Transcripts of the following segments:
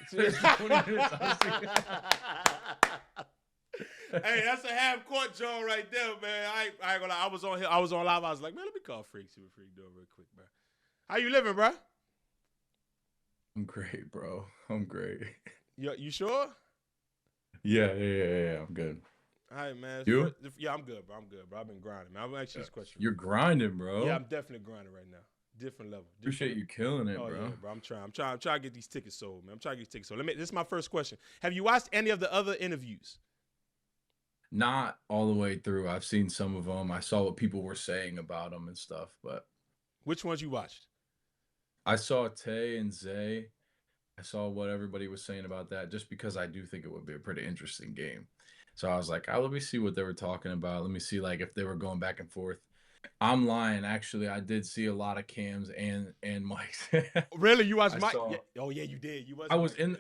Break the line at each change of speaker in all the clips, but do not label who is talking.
20 minutes.
Hey, that's a half court Joe right there, man. I ain't gonna lie. I was on here. I was on live. I was like, man, let me call Freak. See what Freak doing real quick, bro. How you living, bro?
I'm great, bro. I'm great.
You sure?
Yeah. I'm good.
All right, man.
You?
Yeah, I'm good, bro. I've been grinding, man. I'm actually this question.
You're grinding, bro.
Yeah, I'm definitely grinding right now. Different level.
Appreciate you killing it, bro.
Yeah, bro. I'm trying to get these tickets sold, man. I'm trying to get these tickets sold. This is my first question. Have you watched any of the other interviews?
Not all the way through. I've seen some of them. I saw what people were saying about them and stuff, but
which ones you watched?
I saw Tay and Zay. I saw what everybody was saying about that just because I do think it would be a pretty interesting game. So I was like, let me see what they were talking about. Let me see like if they were going back and forth. I'm lying. Actually, I did see a lot of Cam's and Mike's.
Really? You watched Mike? Yeah. Oh yeah, you did.
I was in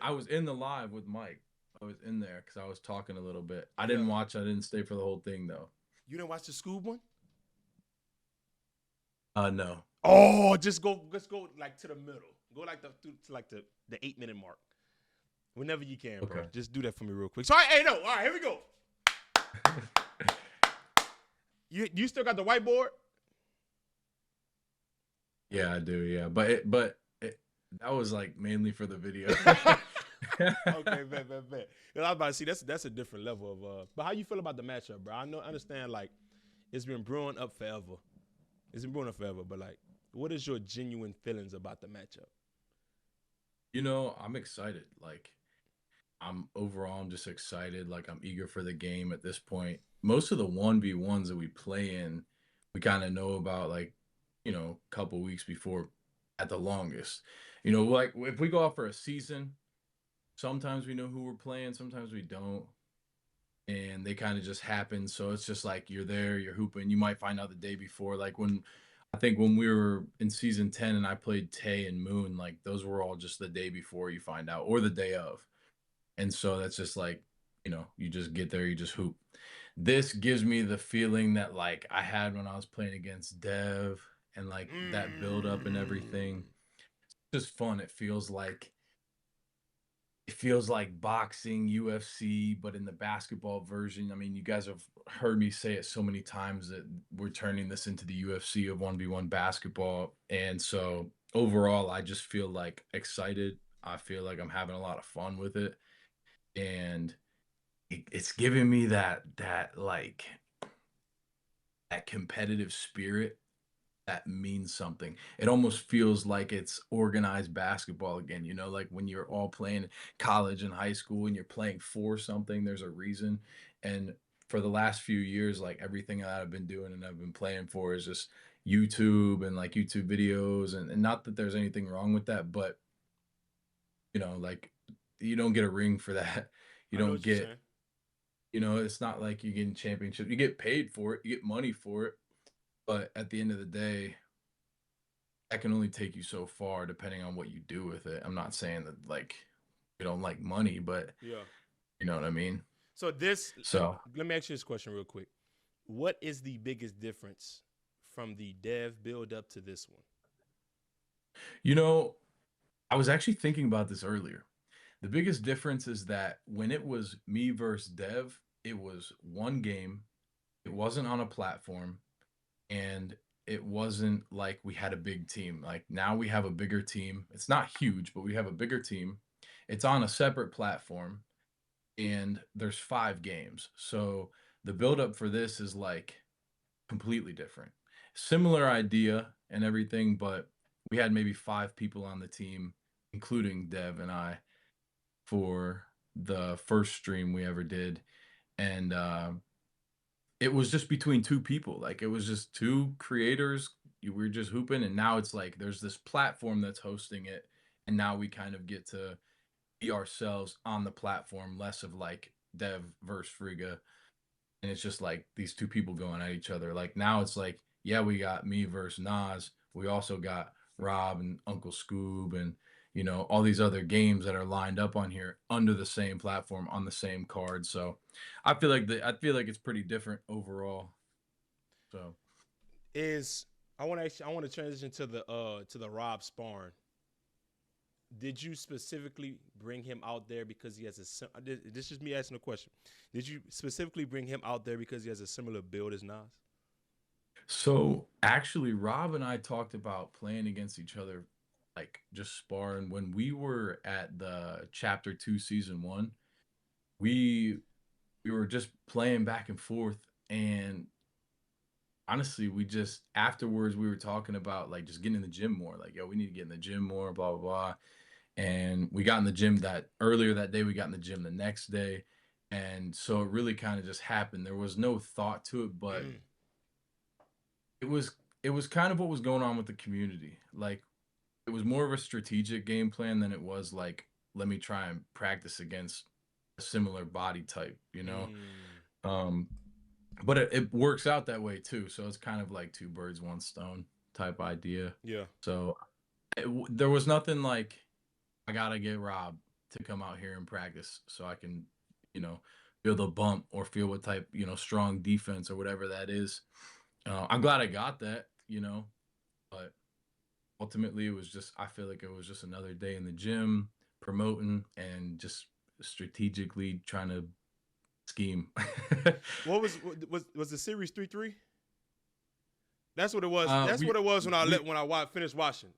the live with Mike. I was in there because I was talking a little bit. I didn't watch. I didn't stay for the whole thing though.
You didn't watch the Scoob one?
No.
Oh, let's go like to the middle. Go like to the 8-minute mark. Whenever you can, bro. Just do that for me real quick. So, all right, here we go. You still got the whiteboard?
Yeah, I do. Yeah, but that was like mainly for the video.
Okay, bet. I was about to see that's a different level of. But how you feel about the matchup, bro? I understand like it's been brewing up forever. But like, what is your genuine feelings about the matchup?
I'm excited. Like, I'm just excited. Like, I'm eager for the game at this point. Most of the 1v1s that we play in, we kind of know about like, a couple weeks before at the longest. Like if we go out for a season, sometimes we know who we're playing, sometimes we don't. And they kind of just happen. So it's just like you're there, you're hooping. You might find out the day before. Like when we were in season 10 and I played Tay and Moon, like those were all just the day before you find out or the day of. And so that's just like, you just get there, you just hoop. This gives me the feeling that like I had when I was playing against Dev and like that build up and everything. It's just fun. It feels like boxing, UFC, but in the basketball version. I mean, you guys have heard me say it so many times that we're turning this into the UFC of 1v1 basketball. And so overall, I just feel like excited. I feel like I'm having a lot of fun with it. And it's giving me that competitive spirit that means something. It almost feels like it's organized basketball again, like when you're all playing college and high school and you're playing for something, there's a reason. And for the last few years, like everything that I've been doing and I've been playing for is just YouTube and like YouTube videos. And not that there's anything wrong with that, but like you don't get a ring for that. You don't get, it's not like you're getting championships. You get paid for it, you get money for it. But at the end of the day, that can only take you so far depending on what you do with it. I'm not saying that like you don't like money, but
yeah,
you know what I mean?
So let me ask you this question real quick. What is the biggest difference from the Dev build up to this one?
I was actually thinking about this earlier. The biggest difference is that when it was me versus Dev, it was one game. It wasn't on a platform. And it wasn't like we had a big team. Like now we have a bigger team. It's not huge, but we have a bigger team. It's on a separate platform and there's 5 games. So the buildup for this is like completely different. Similar idea and everything, but we had maybe 5 people on the team, including Dev and I, for the first stream we ever did. And it was just between 2 people. Like it was just 2 creators. We were just hooping, and now it's like there's this platform that's hosting it, and now we kind of get to be ourselves on the platform, less of like Dev versus Friga. And it's just like these 2 people going at each other. Like now it's like, yeah, we got me versus Nas. We also got Rob and Uncle Scoob and all these other games that are lined up on here under the same platform on the same card. So I feel like it's pretty different overall. So
I want to transition to the Rob Sparring. did you specifically bring him out there because he has this is me asking a question. Did you specifically bring him out there because he has a similar build as Nas?
So actually, Rob and I talked about playing against each other, like just sparring when we were at the Chapter 2 Season 1. We were just playing back and forth, and honestly, we just afterwards we were talking about like just getting in the gym more. Like, yo, we need to get in the gym more, blah blah blah. And we got in the gym that earlier that day. We got in the gym the next day, and so it really kind of just happened. There was no thought to it, but
Mm.
it was it was kind of what was going on with the community. Like it was more of a strategic game plan than it was like let me try and practice against a similar body type, you know.
Mm.
Um, but it works out that way too. So it's kind of like two birds, one stone type idea.
Yeah.
So there was nothing like I gotta get Rob to come out here and practice so I can, you know, feel the bump or feel what type, strong defense or whatever that is. I'm glad I got that, but ultimately it was just I feel like it was just another day in the gym promoting and just strategically trying to scheme.
What was the series 3-3? That's what it was. That's
We
what it was when
we
I finished watching.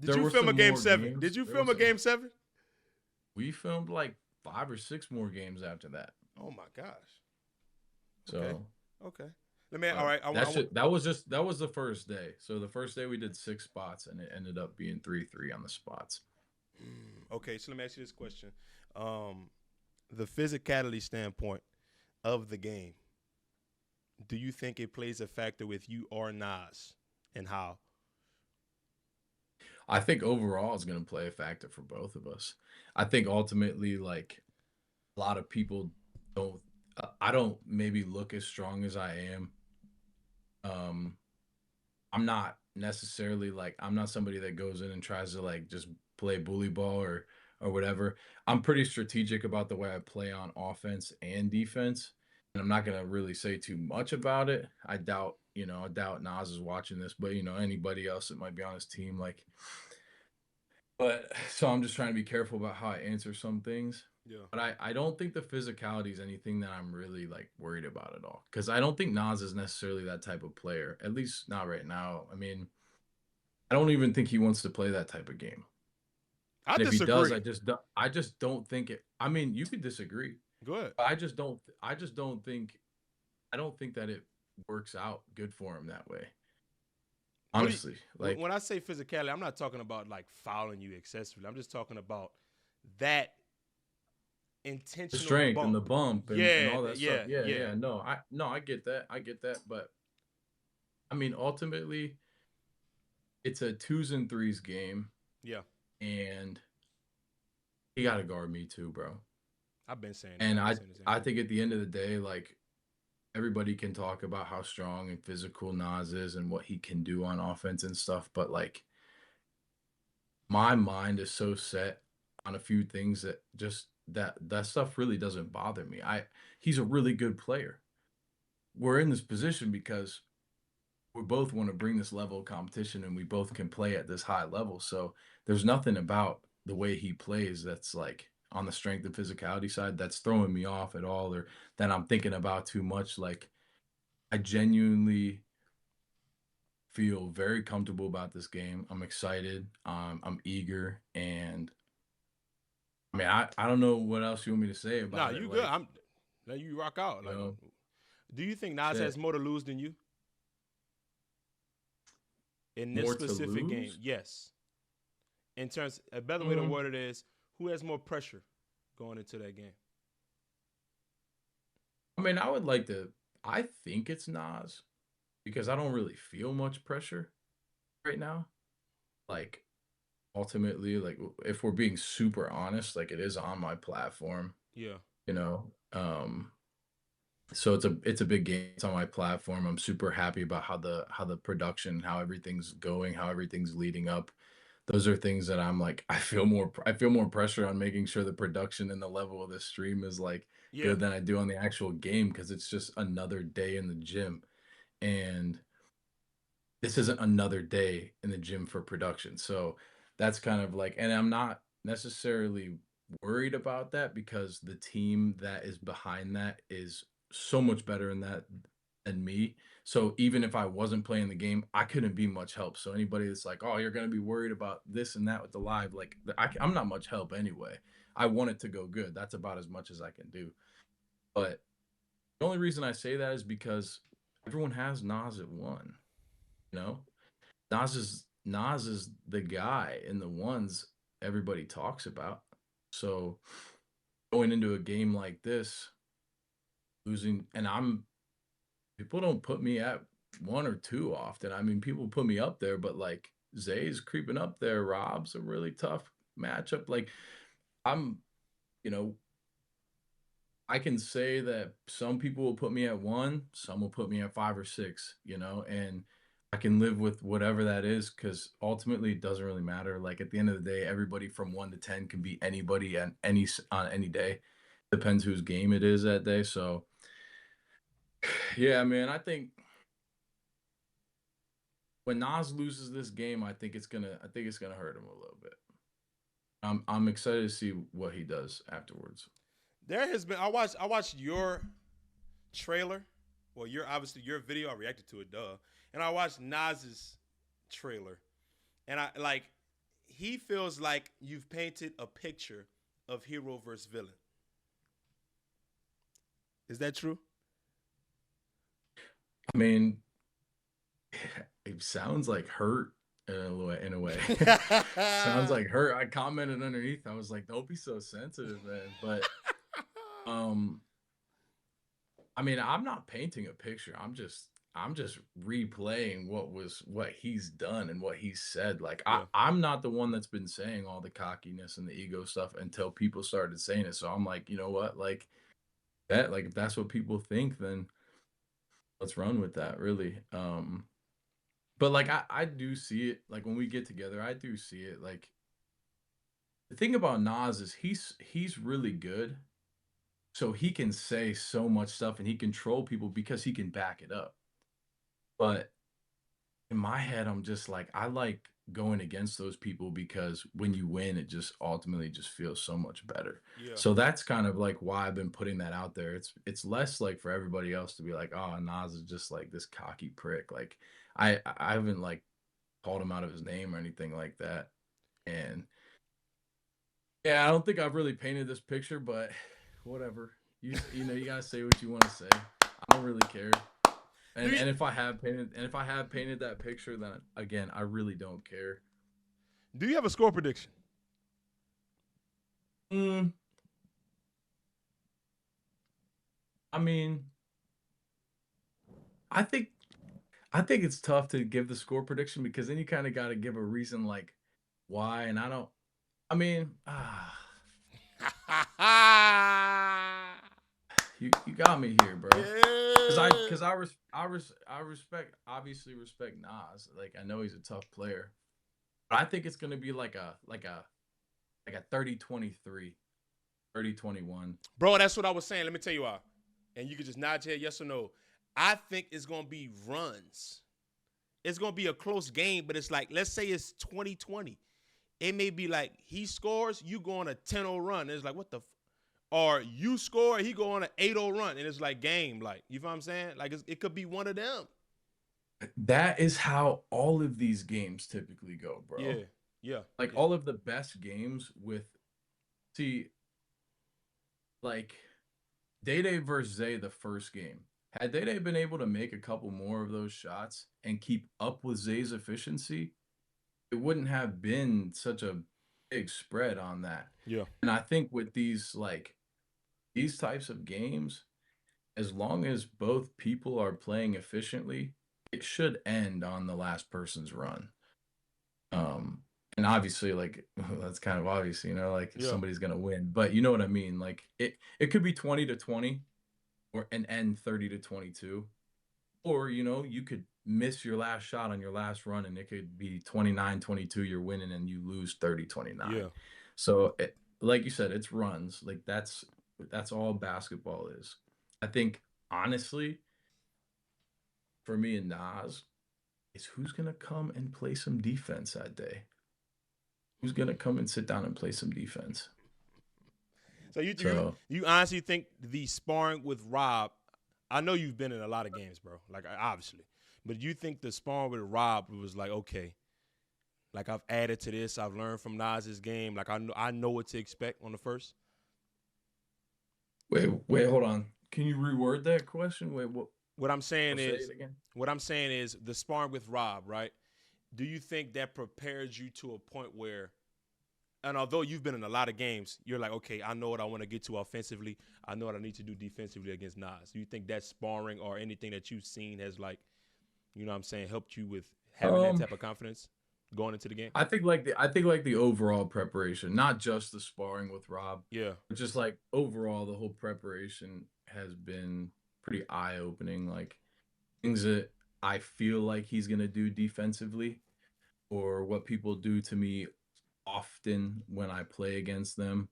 Did
there
you
were
film a
some
game
more
7?
games.
Did you
There was
film a
some.
game 7?
We filmed like 5 or 6 more games after that.
Oh my gosh. Okay.
So
Okay. Let me. All right.
that was the first day. So the first day we did 6 spots and it ended up being 3-3 on the spots.
Okay. So let me ask you this question. The physicality standpoint of the game. Do you think it plays a factor with you or Nas, and how?
I think overall it's going to play a factor for both of us. I think ultimately, like a lot of people don't, I don't maybe look as strong as I am. Um, I'm not necessarily like, I'm not somebody that goes in and tries to like just play bully ball or whatever. I'm pretty strategic about the way I play on offense and defense. And I'm not going to really say too much about it. I doubt Nas is watching this, but anybody else that might be on his team, like, but so I'm just trying to be careful about how I answer some things.
Yeah.
But I don't think the physicality is anything that I'm really like worried about at all. Because I don't think Nas is necessarily that type of player. At least not right now. I mean, I don't even think he wants to play that type of game.
I
And if he does,
disagree.
I just don't think it. I mean, you could disagree,
Go ahead.
but I just don't think I don't think that it works out good for him that way.
What do you,
Honestly, like
when I say physicality, I'm not talking about like fouling you excessively. I'm just talking about that
the
intentional
strength and
bump.
the bump and
Yeah,
all that stuff.
yeah,
Yeah,
yeah.
yeah. No, I get that. I get that. But I mean, ultimately, it's a twos and threes game,
Yeah.
and he got to guard me too, bro.
I've been saying that.
And
I've been saying the same
I
thing.
think at the end of the day, like everybody can talk about how strong and physical Nas is and what he can do on offense and stuff, but like my mind is so set on a few things that just that stuff really doesn't bother me. He's a really good player. We're in this position because we both want to bring this level of competition and we both can play at this high level. So there's nothing about the way he plays that's like on the strength and physicality side that's throwing me off at all or that I'm thinking about too much. Like I genuinely feel very comfortable about this game. I'm excited. I'm eager. And I mean, I don't know what else you want me to say
Nah,
about it.
you good.
Like,
I'm let you rock out.
you
Like,
know,
do you think Nas has
shit,
more to lose than you in this
more to
specific game?
lose.
Yes. In terms, a better way to
Mm,
word it is, who has more pressure going into that game?
I mean, I think it's Nas because I don't really feel much pressure right now. Like ultimately, like if we're being super honest, like it is on my platform,
Yeah.
you know. So it's a big game. It's on my platform. I'm super happy about how the production, how everything's going, how everything's leading up. Those are things that I'm like I feel more pressure on making sure the production and the level of the stream is like
Yeah.
good than I do on the actual game because it's just another day in the gym. And this isn't another day in the gym for production. So that's kind of like, and I'm not necessarily worried about that because the team that is behind that is so much better in that than me. So even if I wasn't playing the game, I couldn't be much help. So anybody that's like, "Oh, you're gonna be worried about this and that with the live," like I'm not much help anyway. I want it to go good. That's about as much as I can do. But the only reason I say that is because everyone has Nas at one. You know, Nas is the guy in the ones everybody talks about. So going into a game like this, losing, and I'm people don't put me at one or two often. I mean, people put me up there, but like Zay's creeping up there. Rob's a really tough matchup. Like I'm, you know, I can say that some people will put me at one, some will put me at 5 or 6, and I can live with whatever that is because ultimately it doesn't really matter. Like at the end of the day, everybody from 1 to 10 can beat anybody on any day. Depends whose game it is that day. So yeah, man, I think when Nas loses this game, I think it's gonna hurt him a little bit. I'm excited to see what he does afterwards.
There has been I watched your trailer. Well, obviously your video. I reacted to it, duh. And I watched Nas's trailer, and I like he feels like you've painted a picture of hero versus villain. Is that true?
I mean, it sounds like hurt in a way. Sounds like hurt. I commented underneath. I was like, "Don't be so sensitive, man." But um, I mean, I'm not painting a picture. I'm just replaying what he's done and what he's said. Like
Yeah.
I'm not the one that's been saying all the cockiness and the ego stuff until people started saying it. So I'm like, you know what? Like if that's what people think, then let's run with that, really. But like I do see it. Like when we get together, I do see it. Like the thing about Nas is he's really good. So he can say so much stuff and he control people because he can back it up. But in my head, I'm just like, I like going against those people because when you win, it just ultimately just feels so much better.
Yeah.
So that's kind of like why I've been putting that out there. It's less like for everybody else to be like, oh, Nas is just like this cocky prick. Like I haven't like called him out of his name or anything like that. And yeah, I don't think I've really painted this picture, but whatever. You gotta say what you want to say. I don't really care.
Do
And
you
and if I have painted that picture, then again, I really don't care.
do you have a score prediction?
Mm, I mean, I think I think it's tough to give the score prediction because then you kind of got to give a reason like why, and I don't. I mean, you got me here, bro. Cause I
Yeah.
cause I res, I respect obviously respect Nas. Like I know he's a tough player, but I think it's gonna be like a 30-23, 30-21.
Bro, that's what I was saying. Let me tell you why. And you can just nod your head yes or no. I think it's gonna be runs. It's gonna be a close game, but it's like, let's say it's 2020. It may be like he scores, you go on a 10-0 run. And it's like, what the or you score, he go on an 8-0 run, and it's like game. Like, you know what I'm saying? Like it could be one of them.
That is how all of these games typically go, bro.
Yeah. Yeah.
Like
Yeah.
all of the best games with see like Day Day versus Zay the first game. Had Day Day been able to make a couple more of those shots and keep up with Zay's efficiency, it wouldn't have been such a big spread on that.
Yeah.
And I think with these types of games, as long as both people are playing efficiently, it should end on the last person's run. Um, and obviously, like that's kind of obvious, like
Yeah.
somebody's gonna win. But you know what I mean? Like it could be 20-20 or an end 30-22. Or, you could miss your last shot on your last run and it could be 29-22. You're winning and you lose 30-29.
Yeah.
So like you said, it's runs. Like that's all basketball is. I think honestly, for me and Nas, is who's gonna come and play some defense that day. who's gonna come and sit down and play some defense?
So you you
So
you honestly think the sparring with Rob? I know you've been in a lot of games, bro. Like obviously, but you think the sparring with Rob was like, okay, like I've added to this. I've learned from Nas's game. Like I know what to expect on the first.
wait, hold on. Can you reword that question? Wait, what?
What I'm saying
I'll say it
is,
again.
what I'm saying is the sparring with Rob, right? Do you think that prepares you to a point where, and although you've been in a lot of games, you're like, okay, I know what I want to get to offensively. I know what I need to do defensively against Nas. Do you think that sparring or anything that you've seen has like, you know what I'm saying, helped you with having that
Um,
type of confidence going into the game?
I think like the overall preparation, not just the sparring with Rob,
Yeah.
but just like overall the whole preparation has been pretty eye opening. Like things that I feel like he's gonna do defensively, or what people do to me often when I play against them.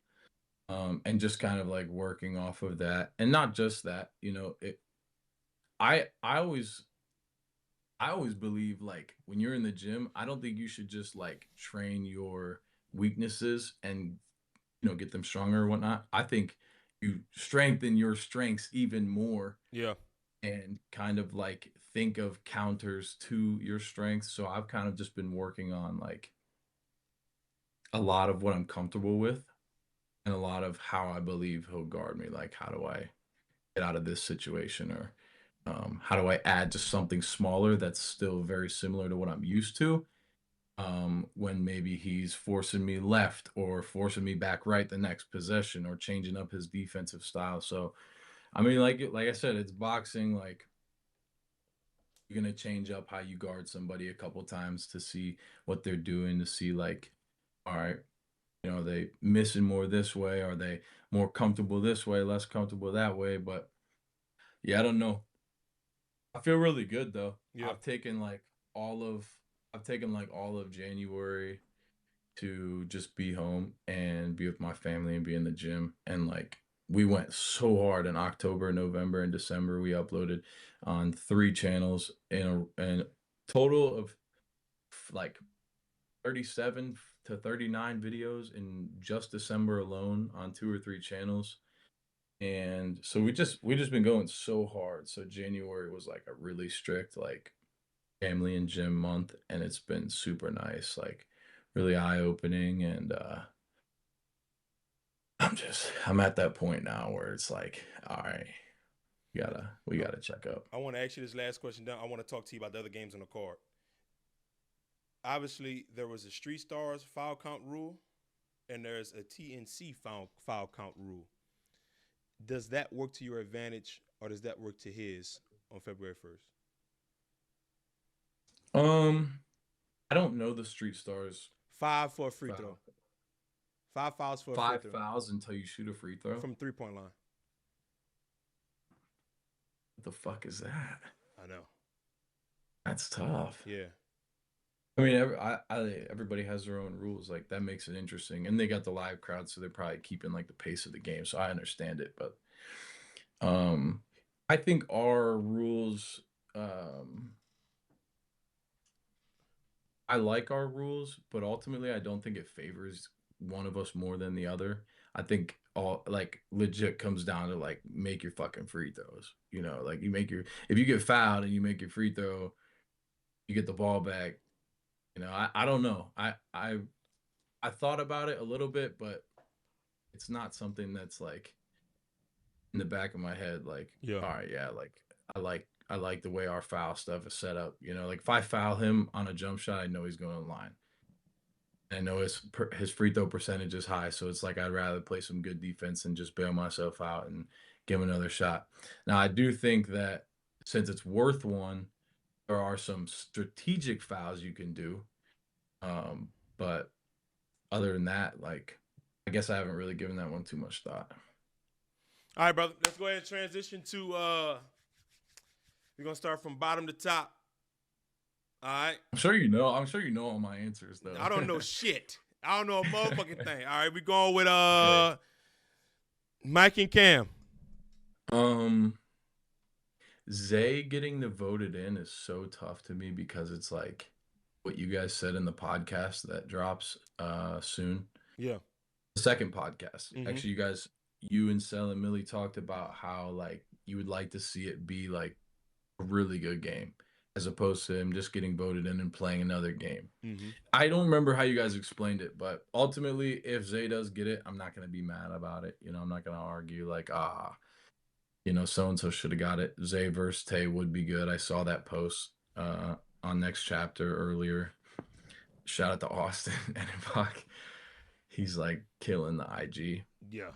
And just kind of like working off of that, and not just that, I I always I always believe like when you're in the gym, I don't think you should just like train your weaknesses and get them stronger or whatnot. I think you strengthen your strengths even more
Yeah.
and kind of like think of counters to your strengths. So I've kind of just been working on like a lot of what I'm comfortable with and a lot of how I believe he'll guard me. Like, how do I get out of this situation? Or how do I add just something smaller that's still very similar to what I'm used to? When maybe he's forcing me left or forcing me back right the next possession or changing up his defensive style. So, I mean, like I said, it's boxing. Like you're gonna change up how you guard somebody a couple times to see what they're doing, to see like, all right, are they missing more this way? Are they more comfortable this way, less comfortable that way? But yeah, I don't know. I feel really good though.
Yeah.
All of I've taken like all of January to just be home and be with my family and be in the gym. And like we went so hard in October, November, and December. We uploaded on 3 channels in a total of like 37 to 39 videos in just December alone on 2 or 3 channels. And so we just been going so hard. So January was like a really strict like family and gym month, and it's been super nice, like really eye opening. And I'm at that point now where it's like, all right, we gotta check up.
I want to ask you this last question. Down. I want to talk to you about the other games on the card. Obviously, there was a Street Stars foul count rule, and there's a TNC foul count rule. Does that work to your advantage, or does that work to his on February 1st?
Um, I don't know the Street Stars
5 for a free throw.
foul.
5 fouls for a free
Five
throw
fouls until you shoot a free throw.
from 3 point line.
What the fuck is that?
I know.
That's tough.
Yeah.
I mean, everybody has their own rules. Like that makes it interesting, and they got the live crowd, so they're probably keeping like the pace of the game. So I understand it, but um, I think our rules. Um, I like our rules, but ultimately, I don't think it favors one of us more than the other. I think all like legit comes down to like make your fucking free throws. Like you make your if you get fouled and you make your free throw, you get the ball back. I don't know. I thought about it a little bit, but it's not something that's like in the back of my head. Like,
Yeah.
all right, yeah, like I like the way our foul stuff is set up. Like if I foul him on a jump shot, I know he's going to the line. I know his free throw percentage is high, so it's like I'd rather play some good defense and just bail myself out and give him another shot. Now I do think that since it's worth one, there are some strategic fouls you can do. But other than that, like I guess I haven't really given that one too much thought.
All right, brother. Let's go ahead and transition to we're gonna start from bottom to top. All right.
I'm sure you know all my answers though.
I don't know shit. I don't know a motherfucking thing. All right, we going with
Okay.
Mike and Cam.
Um Zay getting the voted in is so tough to me because it's like what you guys said in the podcast that drops soon.
Yeah.
The second podcast.
Mhm.
Actually, you and Sel and Millie talked about how like you would like to see it be like a really good game as opposed to him just getting voted in and playing another game.
Mhm.
I don't remember how you guys explained it, but ultimately, if Zay does get it, I'm not going to be mad about it. I'm not going to argue like, so and so should have got it. Zay versus Tay would be good. I saw that post on Next Chapter earlier. Shout out to Austin and Ibach. He's like killing the IG.
Yeah.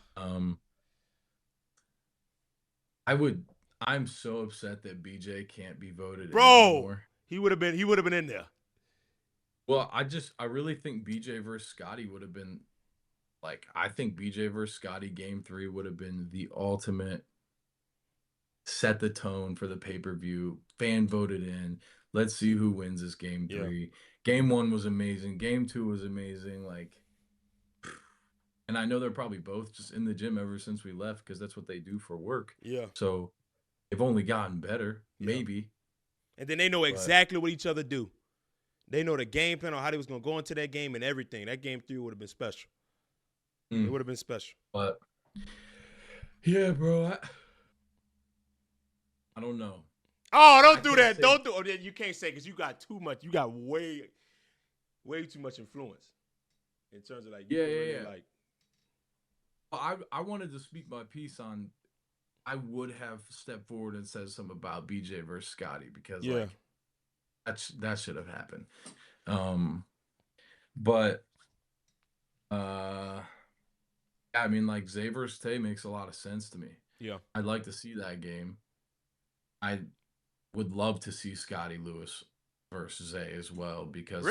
I'm so upset that BJ can't be voted in
Bro,
anymore.
he would have been in there.
Well, I really think BJ versus Scotty would have been like, I think BJ versus Scotty game 3 would have been the ultimate set the tone for the pay-per-view, fan voted in. Let's see who wins this game 3. Yeah. Game 1 was amazing. Game 2 was amazing. Like, and I know they're probably both just in the gym ever since we left because that's what they do for work.
Yeah.
So they've only gotten better, maybe.
And then they know exactly what each other do. They know the game plan on how they was going to go into that game and everything. That game 3 would have been special. It would have been special.
But, yeah, bro, I don't know.
Oh, don't do that. Don't do it. You can't say because you got too much. You got way too much influence in terms of like.
Yeah. Like, I wanted to speak my piece on. I would have stepped forward and said something about BJ versus Scotty because like that should have happened. But I mean, like Zay versus Tay makes a lot of sense to me.
Yeah,
I'd like to see that game. I would love to see Scotty Lewis versus Zay as well because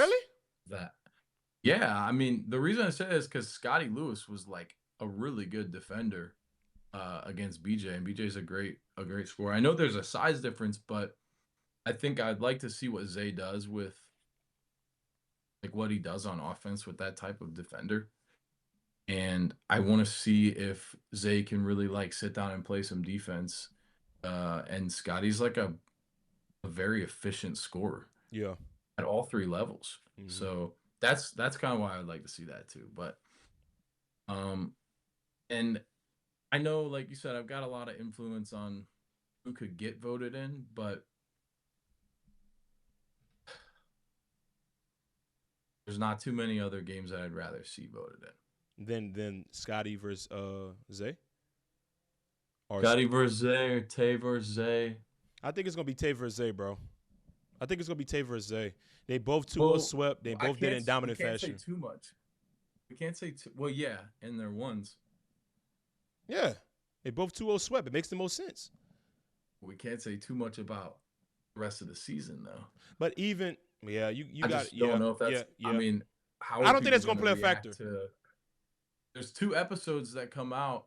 I mean, the reason I say it is because Scotty Lewis was like a really good defender against BJ, and BJ's a great scorer. I know there's a size difference, but I think I'd like to see what Zay does with like what he does on offense with that type of defender. And I want to see if Zay can really like sit down and play some defense. And Scotty's like a very efficient scorer.
Yeah.
At all 3 levels. Mm-hmm. So that's kind of why I'd like to see that too. But and I know, like you said, I've got a lot of influence on who could get voted in, but there's not too many other games that I'd rather see voted in.
Than Scotty versus Zay?
Or Scotty versus Zay or Tay versus Zay?
I think it's going to be Tay versus Zay, bro. I think it's going to be Tay versus Zay. They both 2-0 swept. They both did it in dominant fashion.
We can't say too much. We can't say too – well, yeah, and they're ones.
Yeah. They both 2-0 swept. It makes the most sense.
We can't say too much about the rest of the season, though.
But even – you got –
I just don't know if that's – I mean, how
I don't think that's going to play a factor.
There's 2 episodes that come out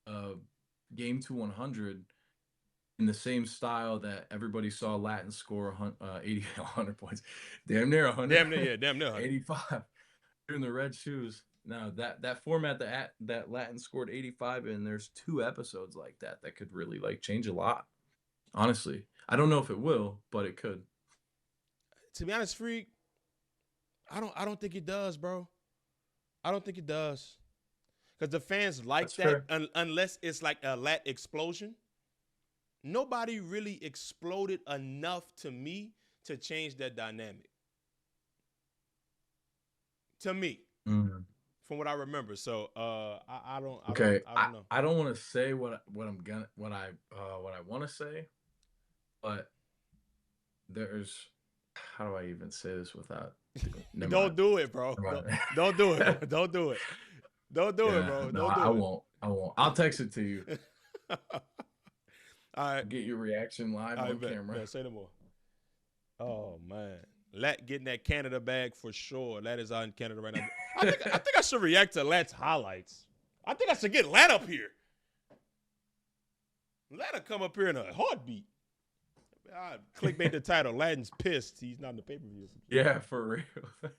of Game 2 100 in the same style that everybody saw Latin score 100 points. Damn near 100.
Damn near 100.
85. In the red shoes. Now, that format that Latin scored 85 in, there's 2 episodes like that could really like change a lot. Honestly. I don't know if it will, but it could.
To be honest, Freak, I don't think it does, bro. I don't think it does. Because the fans like that unless it's like a lat explosion. Nobody really exploded enough to me to change that dynamic. To me. Mm-hmm. From what I remember. So I don't know.
I don't want to say what I want to say, but there's how do I even say this without
Don't do it, bro. Don't do it. Don't do it. Don't do it, bro.
No, I won't. I'll text it to you.
All right.
Get your reaction live on camera.
Yeah, say no more. Oh, man. Lat getting that Canada bag for sure. Lat is out in Canada right now. I think I should react to Lat's highlights. I think I should get Lat up here. Lat'll come up here in a heartbeat. Clickbait the title. Lat's pissed. He's not in the pay-per-view.
Yeah, for real.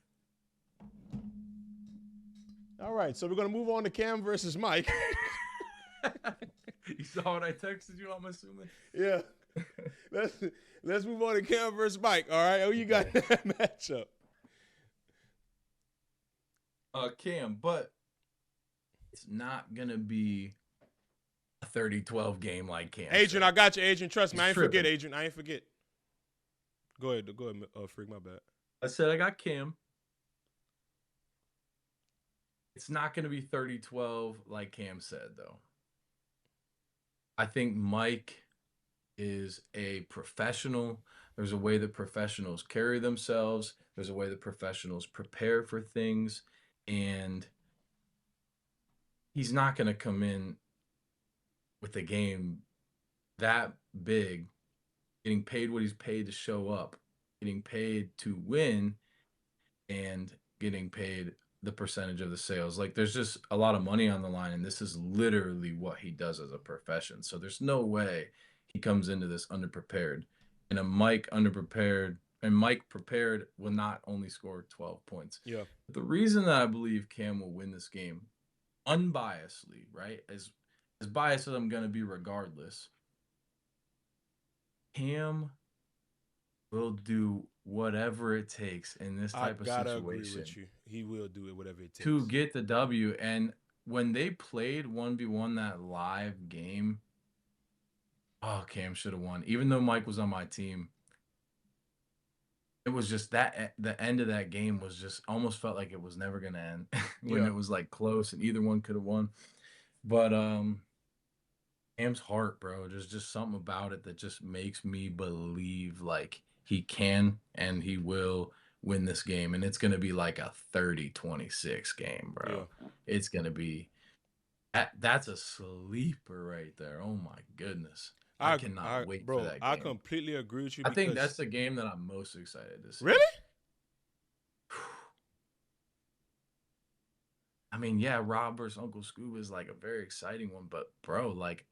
All right, so we're going to move on to Cam versus Mike.
You saw what I texted you, I'm assuming?
Yeah. Let's move on to Cam versus Mike, all right? Who you got in that matchup?
Cam, but it's not gonna be a 30-12 game like Cam
Adrian,
said.
I got you, Adrian. Trust me,
He's
I ain't forget,
tripping.
Adrian. I ain't forget. Go ahead, Freak. My bad.
I said I got Cam. It's not gonna be 30-12 like Cam said, though. I think Mike is a professional. There's a way that professionals carry themselves. There's a way that professionals prepare for things. And he's not going to come in with a game that big, getting paid what he's paid to show up, getting paid to win, and getting paid the percentage of the sales. Like there's just a lot of money on the line, and this is literally what he does as a profession. So there's no way he comes into this underprepared. And Mike prepared will not only score 12 points.
Yeah.
But the reason that I believe Cam will win this game, unbiasedly, right? As biased as I'm gonna be regardless, Cam will do whatever it takes in this
I
type of
gotta agree
situation
with you. He will do it, whatever it takes.
to get the W. And when they played 1v1 that live game, oh, Cam should have won. Even though Mike was on my team, it was just that the end of that game was just almost felt like it was never gonna end when it was like close and either one could have won. But Cam's heart, bro, there's just something about it that just makes me believe like he can and he will win this game. And it's going to be like a 30-26 game, bro.
Yeah.
It's going to be that's a sleeper right there. Oh my goodness. I cannot wait for that game.
I completely agree with you.
I think that's the game that I'm most excited to see.
Really?
I mean, yeah, Rob versus Uncle Scoob is like a very exciting one, but bro, like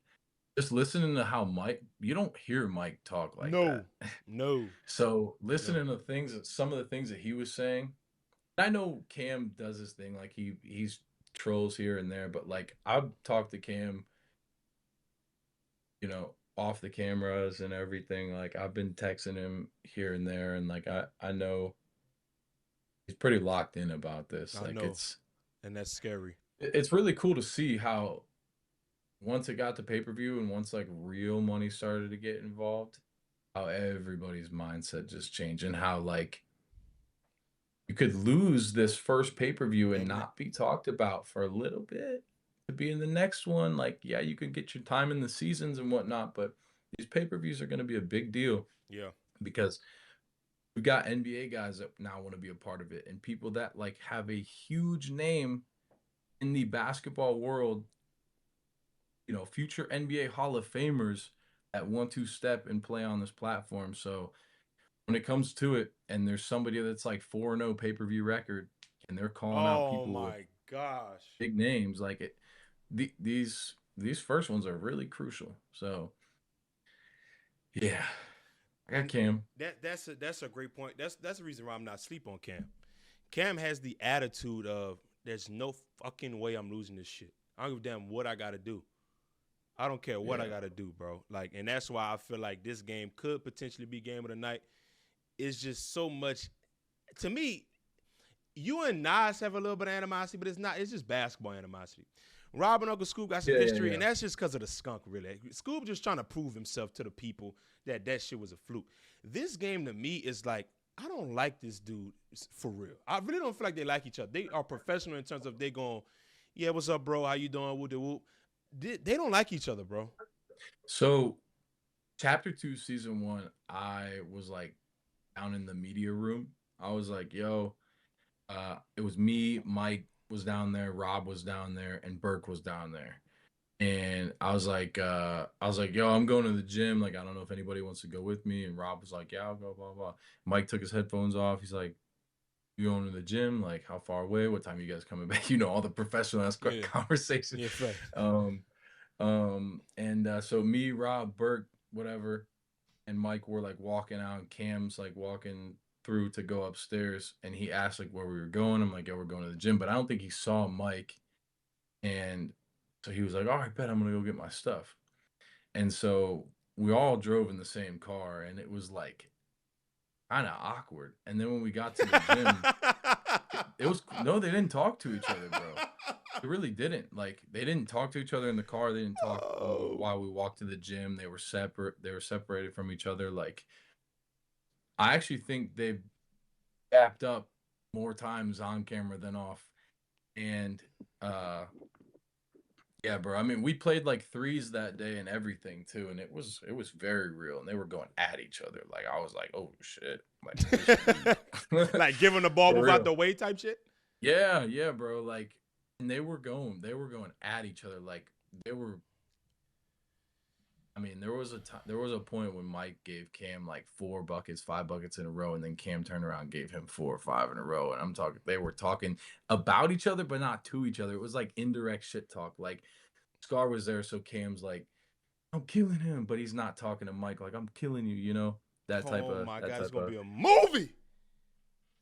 just listening to how Mike, you don't hear Mike talk like that.
No.
So listening to some of the things that he was saying, I know Cam does his thing, like he's trolls here and there, but like I've talked to Cam, off the cameras and everything. Like I've been texting him here and there, and like I know he's pretty locked in about this.
I know. And that's scary.
It's really cool to see how once it got to pay-per-view and once like real money started to get involved, how everybody's mindset just changed and how like you could lose this first pay-per-view and not be talked about for a little bit to be in the next one. Like, yeah, you could get your time in the seasons and whatnot, but these pay-per-views are going to be a big deal.
Yeah.
Because we've got NBA guys that now want to be a part of it and people that like have a huge name in the basketball world, future NBA Hall of Famers that want to step and play on this platform. So when it comes to it, and there's somebody that's like 4-0 pay-per-view record, and they're calling out people.
Oh my gosh!
Big names like it. These first ones are really crucial. So yeah, I got Cam.
That's a great point. That's the reason why I'm not sleep on Cam. Cam has the attitude of there's no fucking way I'm losing this shit. I don't give a damn what I gotta do. I don't care what I gotta do, bro. Like, and that's why I feel like this game could potentially be game of the night. It's just so much. To me, you and Nas have a little bit of animosity, but it's not. It's just basketball animosity. Rob and Uncle Scoob got some history, and that's just because of the skunk, really. Scoob just trying to prove himself to the people that shit was a fluke. This game, to me, is like, I don't like this dude for real. I really don't feel like they like each other. They are professional in terms of they going, yeah, what's up, bro? How you doing? Whoop de whoop. They don't like each other, bro.
So, Chapter 2, Season 1, I was like down in the media room. I was like, yo, it was me, Mike was down there, Rob was down there, and Burke was down there. And I was like, yo, I'm going to the gym. Like, I don't know if anybody wants to go with me. And Rob was like, yeah, I'll go, blah, blah. Mike took his headphones off. He's like, you going to the gym? Like, how far away? What time are you guys coming back? All the professional conversations.
Yeah,
right. So me, Rob, Burke, whatever, and Mike were like walking out, and Cam's like walking through to go upstairs, and he asked like where we were going. I'm like, yeah, we're going to the gym, but I don't think he saw Mike, and so he was like, all right, bet I'm gonna go get my stuff. And so we all drove in the same car, and it was like kind of awkward. And then when we got to the gym, It was no, they didn't talk to each other, bro. They really didn't. Like, they didn't talk to each other in the car. They didn't talk
Oh.
while we walked to the gym. They were separate. They were separated from each other. Like, I actually think they've gapped up more times on camera than off. And yeah, bro. I mean, we played like threes that day and everything too, and it was very real. And they were going at each other. Like, I was like, oh shit, like this should be
Like giving the ball
for
move out
real.
the way type shit.
Yeah, yeah, bro. Like, and they were going at each other. Like, they were. I mean, there was a point when Mike gave Cam like 4 buckets, 5 buckets in a row, and then Cam turned around and gave him 4 or 5 in a row. And I'm talking, they were talking about each other, but not to each other. It was like indirect shit talk. Like, Scar was there, so Cam's like, I'm killing him, but he's not talking to Mike like, I'm killing you, you know?
Oh my
That
God, it's
type
gonna
of
be a movie.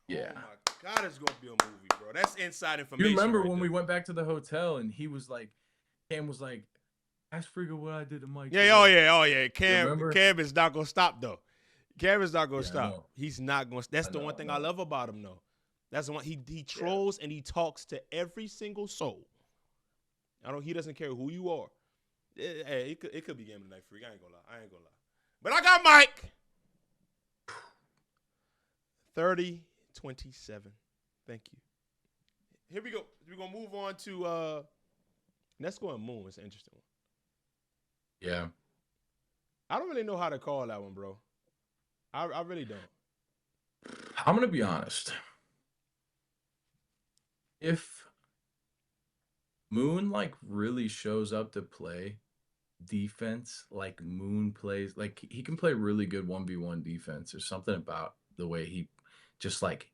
yeah.
Oh my God, it's gonna be a movie, bro. That's inside
You
information
remember
right
when
there.
we went back to the hotel and he was like, Cam was like, ask Friga what I did to Mike
Yeah,
today.
oh yeah.
You
Cam
remember?
is not gonna stop though. Cam is not gonna
Yeah, I
stop.
know.
He's not gonna. That's
I
the
know,
one
I
thing I
know.
love about him though. That's the one he
Yeah.
trolls and he talks to every single soul. He doesn't care who you are. Hey, it could be game tonight, freak. I ain't gonna lie. But I got Mike. 30-27. Thank you. Here we go. We're gonna move on to Nesco and Moon. It's an interesting one.
Yeah.
I don't really know how to call that one, bro. I really don't.
I'm gonna be honest. If Moon like really shows up to play defense, like Moon plays, like he can play really good 1v1 defense. There's something about the way he just like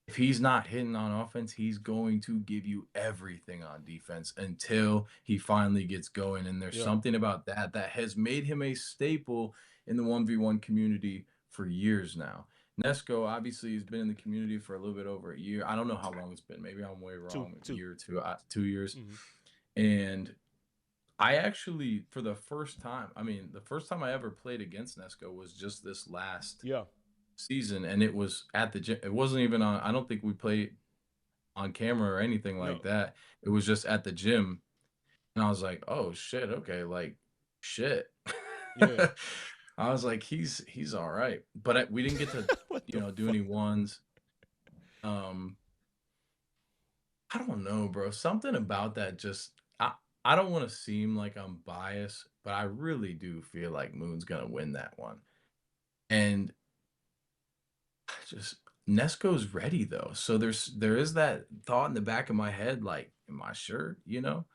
if he's not hitting on offense, he's going to give you everything on defense until he finally gets going. And there's
Yeah.
something about that that has made him a staple in the 1v1 community for years now. Nesco obviously has been in the community for a little bit over a year. I don't know how long it's been. Maybe I'm way wrong. A
Two.
year or two, 2 years.
Mm-hmm.
And I actually, for the first time, I mean, the first time I ever played against Nesco was just this last season, and it was at the gym. It wasn't even on. I don't think we played on camera or anything like that. It was just at the gym, and I was like, "Oh shit, okay, like shit."
Yeah.
I was like, "He's all right," but we didn't get to do any ones. I don't know, bro. Something about that just I don't want to seem like I'm biased, but I really do feel like Moon's gonna win that one. And just Nesco's ready though. So there is that thought in the back of my head, like, am I sure? You know?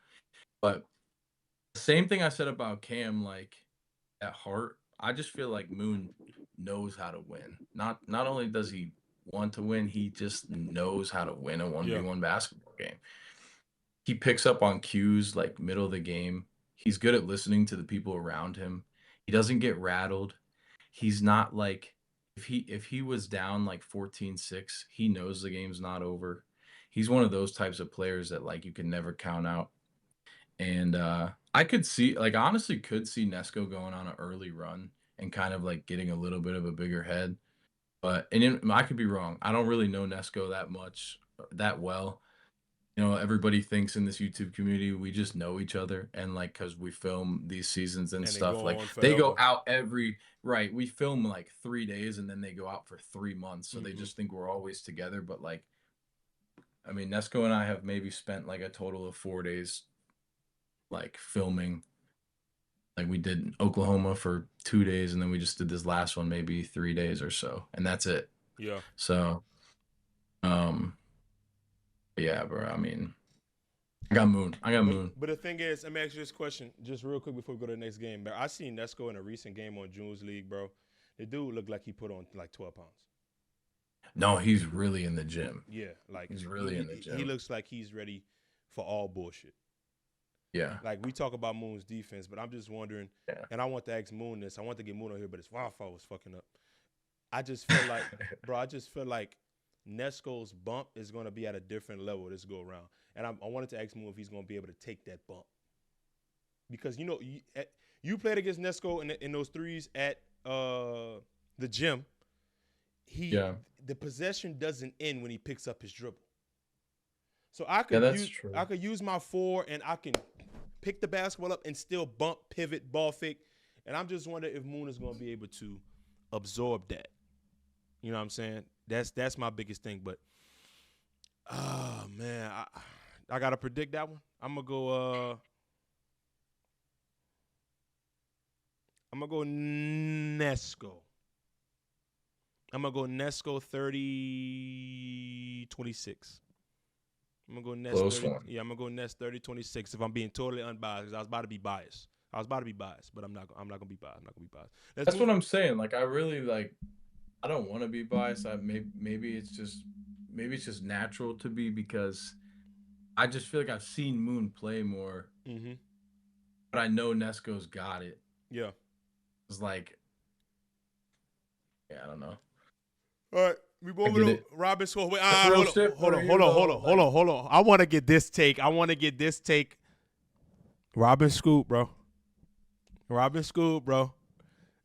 But same thing I said about Cam, like at heart, I just feel like Moon knows how to win. Not only does he want to win, he just knows how to win a 1v1 basketball game. He picks up on cues like middle of the game. He's good at listening to the people around him. He doesn't get rattled. He's not like if he was down like 14-6, he knows the game's not over. He's one of those types of players that like you can never count out. And I could see like honestly could see Nesco going on an early run and kind of like getting a little bit of a bigger head. But I could be wrong. I don't really know Nesco that much that well. Everybody thinks in this YouTube community we just know each other, and like because we film these seasons and stuff, like they go out right. We film like 3 days and then they go out for 3 months, so they just think we're always together. But like, I mean, Nesco and I have maybe spent like a total of 4 days like filming. Like we did Oklahoma for 2 days, and then we just did this last one maybe 3 days or so, and that's it.
Yeah.
So, yeah, bro. I mean, I got Moon.
But the thing is, let me ask you this question just real quick before we go to the next game. But I seen Nesco in a recent game on June's League, bro. The dude looked like he put on like 12 pounds.
No, he's really in the gym.
Yeah, like
he's really in the gym.
He looks like he's ready for all bullshit.
Yeah.
Like we talk about Moon's defense, but I'm just wondering, and I want to ask Moon this. I want to get Moon on here, but his Wi-Fi was fucking up. I just feel like, bro, Nesco's bump is going to be at a different level this go around. And I wanted to ask Moon if he's going to be able to take that bump. Because, you played against Nesco in those threes at the gym.
Yeah.
the possession doesn't end when he picks up his dribble. So I
Yeah,
could
that's
use
true.
my 4 and I can pick the basketball up and still bump, pivot, ball fake. And I'm just wondering if Moon is going to be able to absorb that. You know what I'm saying? That's my biggest thing. But oh man, I gotta predict that one. I'm gonna go. I'm gonna go Nesco. I'm gonna go Nesco 30-26. I'm gonna go Nest
Close
30.
one.
Yeah, I'm gonna go Nest 30-26 if I'm being totally unbiased. 'Cause I was about to be biased. But I'm not gonna be biased. I'm not gonna be biased. Let's
That's
move.
what I'm saying. Like, I really like. I don't want to be biased. Maybe it's just natural to be because I just feel like I've seen Moon play more,
Mm-hmm.
but I know Nesco's got it.
Yeah.
It's like, yeah, I don't know.
All right, we
I
moving
get
on.
it.
Robin Score. Wait,
That's real shit
hold
for
on,
you though. Like,
hold on. I want to get this take. Robin Scoob, bro. Robin Scoob, bro.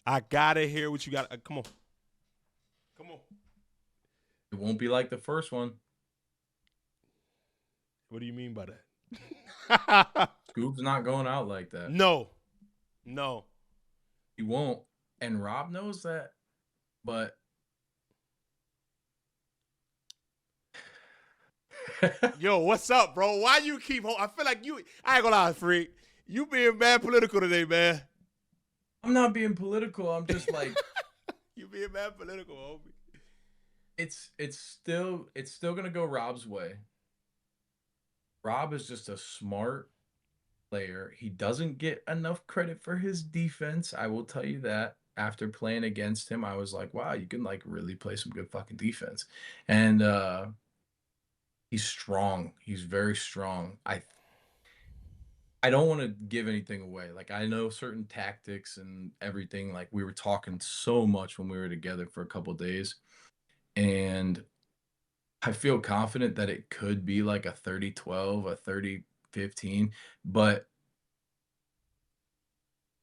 I gotta hear what you got. Come on.
it won't be like the first one.
What do you mean by that?
Scoob's not going out like that.
No.
He won't. And Rob knows that. But
Yo, what's up, bro? Why you keep? I feel like you. I ain't gonna lie, freak. You being mad political today, man.
I'm not being political. I'm just like,
You being mad political, homie.
it's still gonna go Rob's way. Rob is just a smart player. He doesn't get enough credit for his defense. I will tell you that. After playing against him, I was like, wow, you can like really play some good fucking defense. And he's strong. He's very strong. I don't want to give anything away. Like, I know certain tactics and everything. Like, we were talking so much when we were together for a couple days, and I feel confident that it could be like a 30-12, a 30-15, but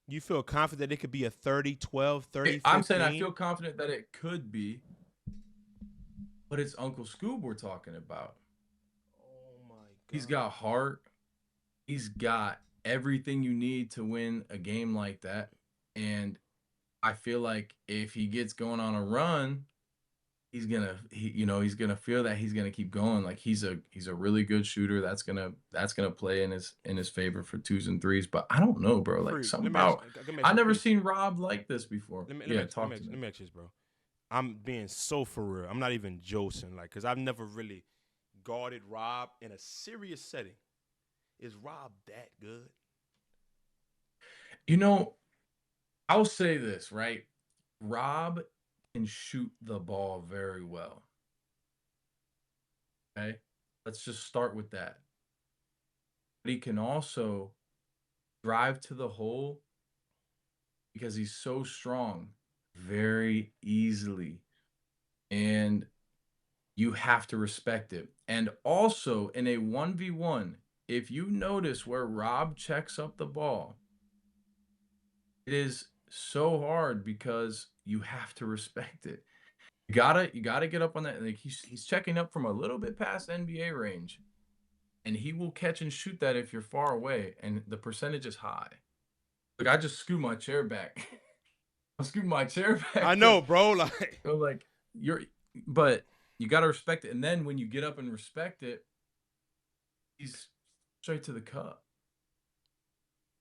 You feel confident it could be a 30-12,
I'm saying I
30-15?
feel confident that it could be, but it's Uncle Scoob we're talking about.
Oh my god.
He's got heart. He's got everything you need to win a game like that. And I feel like if he gets going on a run, he's gonna feel that he's gonna keep going. Like, he's a really good shooter. That's gonna play in his favor for twos and threes. But I don't know, bro. Like,
Freak.
something
Let me ask,
about
let me ask
I
you,
never
Pete.
seen Rob like this before.
Let me,
Yeah,
let
talk
me,
to
let
me.
me ask you this, bro. I'm being so for real. I'm not even joking, like, cause I've never really guarded Rob in a serious setting. Is Rob that good?
You know, I'll say this, right? Rob can shoot the ball very well. Okay. Let's just start with that. But he can also drive to the hole because he's so strong very easily. And you have to respect it. And also in a 1v1, if you notice where Rob checks up the ball, it is so hard because you have to respect it. You gotta get up on that. Like, he's checking up from a little bit past NBA range, and he will catch and shoot that if you're far away, and the percentage is high. Look, I just scoot my chair back. I scoot my chair
I
back
know,
because
bro. Like,
like but you gotta respect it. And then when you get up and respect it, he's straight to the cup.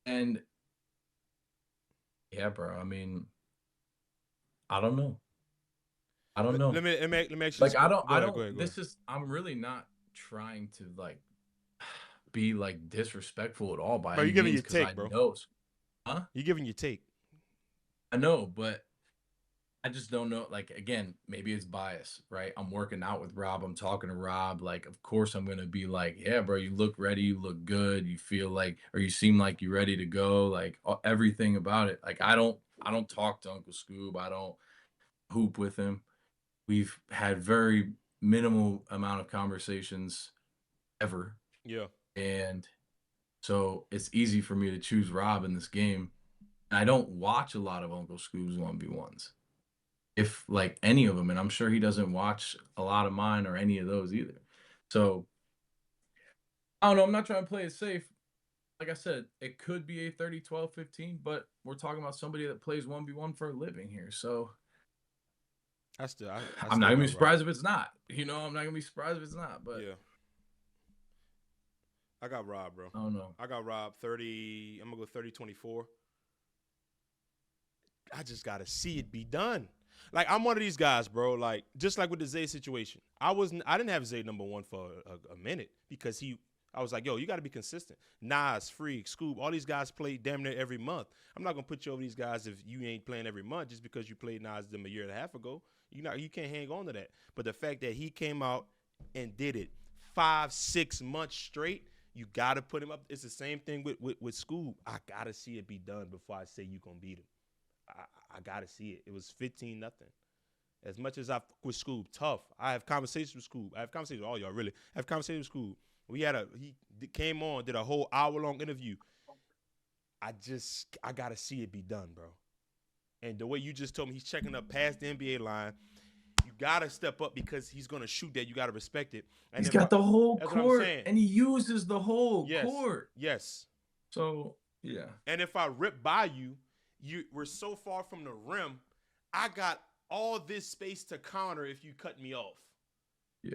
And yeah, bro. I mean, I don't know. I don't know.
let me ask you this.
Like,
Go ahead, go ahead, go ahead.
I'm really not trying to like be like disrespectful at all by
Bro, you
any
giving
means
your
because I
take, bro.
know, huh?
You giving your take.
I know, but I just don't know. Like, again, maybe it's bias, right? I'm working out with Rob. I'm talking to Rob. Like, of course, I'm gonna be like, yeah, bro, you look ready. You look good. You feel like, or you seem like you're ready to go. Like, everything about it. Like, I don't talk to Uncle Scoob. I don't hoop with him. We've had very minimal amount of conversations ever.
Yeah.
And so it's easy for me to choose Rob in this game. And I don't watch a lot of Uncle Scoob's 1v1s. if like any of them, and I'm sure he doesn't watch a lot of mine or any of those either. So I don't know. I'm not trying to play it safe. Like I said, it could be a 30, 12, 15, but we're talking about somebody that plays 1v1 for a living here. So
I
I'm not
still
gonna be
got Rob.
surprised if it's not. I'm not gonna be surprised if it's not. But
Yeah, I got Rob, bro.
I don't know.
I got Rob 30. I'm gonna go 30-24. I just gotta see it be done. Like I'm one of these guys, bro. Like just like with the Zay situation, I didn't have Zay number one for a minute because I was like, yo, you got to be consistent. Nas, Freak, Scoob, all these guys play damn near every month. I'm not gonna put you over these guys if you ain't playing every month just because you played Nas them a year and a half ago. You can't hang on to that. But the fact that he came out and did it 5-6 months straight, you got to put him up. It's the same thing with Scoob. I gotta see it be done before I say you gonna beat him. I gotta see it. It was 15-0. As much as I fuck with Scoob, tough. I have conversations with Scoob. I have conversations with all y'all, really. I have conversations with Scoob. He came on, did a whole hour-long interview. I gotta see it be done, bro. And the way you just told me he's checking up past the NBA line, you gotta step up because he's gonna shoot that. You gotta respect it. And
He's got the whole
that's what I'm
court,
saying.
and he uses the whole
Yes.
court.
Yes.
So yeah.
And if I rip by you, we're so far from the rim. I got all this space to counter if you cut me off.
Yeah.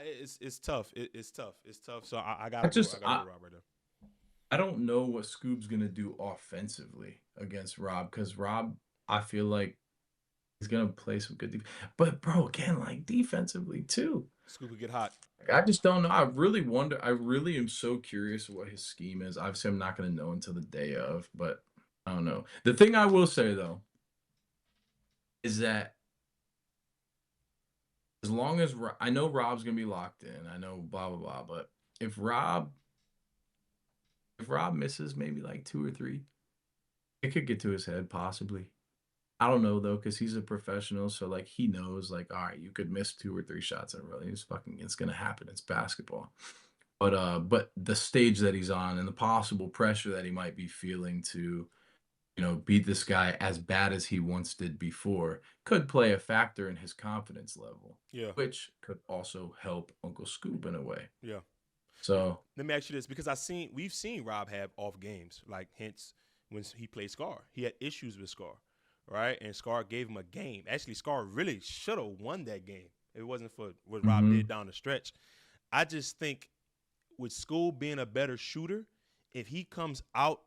It's tough. It's tough. It's tough. So I got to go Rob right there.
I don't know what Scoob's gonna do offensively against Rob because Rob, I feel like he's gonna play some good defense. But bro, again, like defensively too.
Scoob could get hot.
I just don't know. I really wonder. I really am so curious what his scheme is. Obviously, I'm not gonna know until the day of, but I don't know. The thing I will say though is that as long as I know Rob's gonna be locked in, I know blah blah blah, but if Rob misses maybe like 2 or 3, it could get to his head possibly. I don't know though, because he's a professional, so like he knows, like, all right, you could miss 2 or 3 shots in a row. It's gonna happen. It's basketball. But the stage that he's on and the possible pressure that he might be feeling to, beat this guy as bad as he once did before could play a factor in his confidence level.
Yeah.
Which could also help Uncle Scoob in a way.
Yeah.
So
let me ask you this, because we've seen Rob have off games, like hence when he played Scar. He had issues with Scar, right? And Scar gave him a game. Actually, Scar really should have won that game if it wasn't for what Rob did down the stretch. I just think with Scoob being a better shooter, if he comes out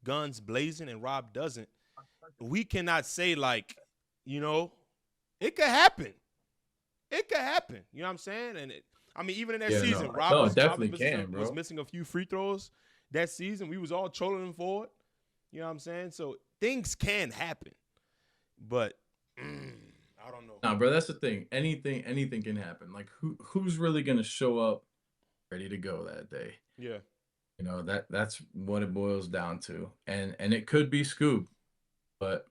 guns blazing and Rob doesn't, we cannot say like, it could happen. It could happen. You know what I'm saying? And even in that season, Rob was missing a few free throws that season. We was all trolling him for it. You know what I'm saying? So things can happen. But I don't know.
Nah, bro, that's the thing. Anything can happen. Like who's really gonna show up ready to go that day?
Yeah.
That's what it boils down to. And it could be Scoob, but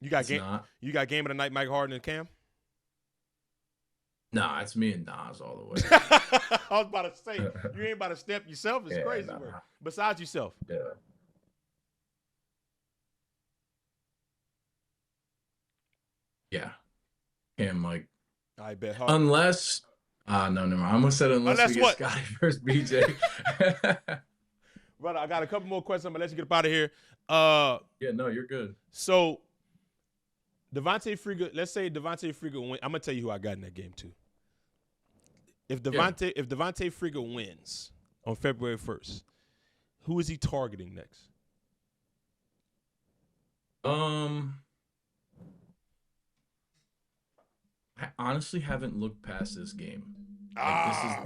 you got game of the night, Mike Harden and Cam?
Nah, it's me and Nas all the way.
I was about to say, you ain't about to step yourself. It's crazy work. Besides yourself.
Yeah. Yeah. Cam, Mike.
I bet.
Unless, no, never mind. I almost said unless we get Scotty versus BJ.
Brother, I got a couple more questions. I'm going to let you get up out of here.
Yeah, no, you're good.
So, Devontae Friga, let's say Devontae Friga win. I'm going to tell you who I got in that game, too. If Devontae Friga wins on February 1st, who is he targeting next?
I honestly haven't looked past this game. Like,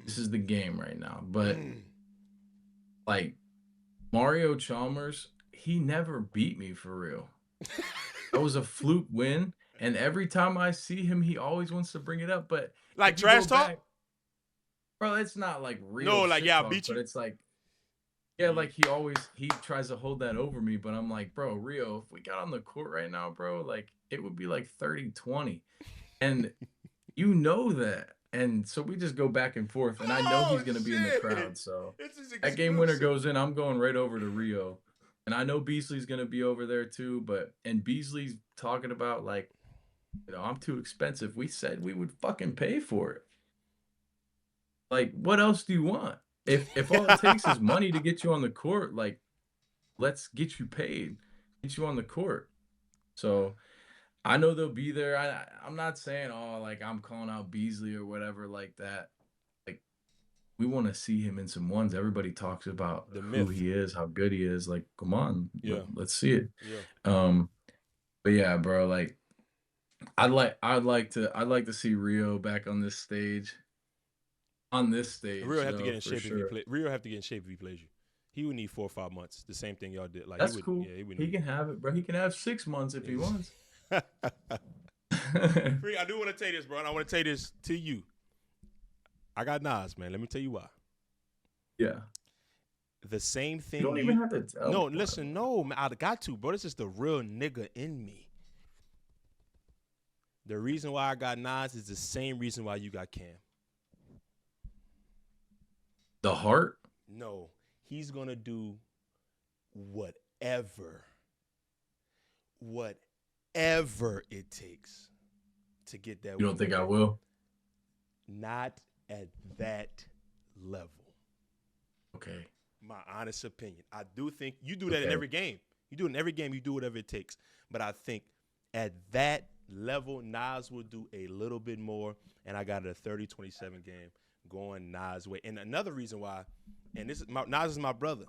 this is the game right now. But like Mario Chalmers, he never beat me for real. That was a fluke win, and every time I see him, he always wants to bring it up. But
like trash talk,
bro, it's not like real.
No, like
talk,
I beat you.
But it's like, yeah, like he tries to hold that over me. But I'm like, bro, Rio, if we got on the court right now, bro, like it would be like 30-20, and you know that. And so we just go back and forth, and I know he's gonna be in the crowd. So that game winner goes in, I'm going right over to Rio. And I know Beasley's gonna be over there too, and Beasley's talking about like, I'm too expensive. We said we would fucking pay for it. Like, what else do you want? If all it takes is money to get you on the court, like, let's get you paid, get you on the court. So I know they'll be there. I'm not saying, oh, like I'm calling out Beasley or whatever like that. Like, we want to see him in some ones. Everybody talks about
The
who
myth.
he is, how good he is. Like, come on,
Yeah.
let's see it.
Yeah.
But yeah, bro, like I'd like to see Rio back on this stage. On this stage,
Rio have to get in
for
shape if he
sure.
play. Rio have to get in shape if he plays you. He would need 4 or 5 months. The same thing y'all did. Like he
That's
would.
cool.
Yeah, he would
He
need.
can have it, bro. He can have 6 months if he wants.
Free, I do want to tell you this, bro, and I want to tell you this to you. I got Nas, man. Let me tell you why.
Yeah.
The same thing.
You don't even have to tell
No,
me.
listen, no, man. I got to, bro. This is the real nigga in me. The reason why I got Nas is the same reason why you got Cam.
The heart?
No, he's gonna do whatever it takes to get that.
You don't think I will?
Not at that level.
Okay.
My honest opinion. I do think you do that in every game. You do it in every game. You do whatever it takes. But I think at that level, Nas will do a little bit more. And I got a 30-27 game going Nas' way. And another reason why, and Nas is my brother.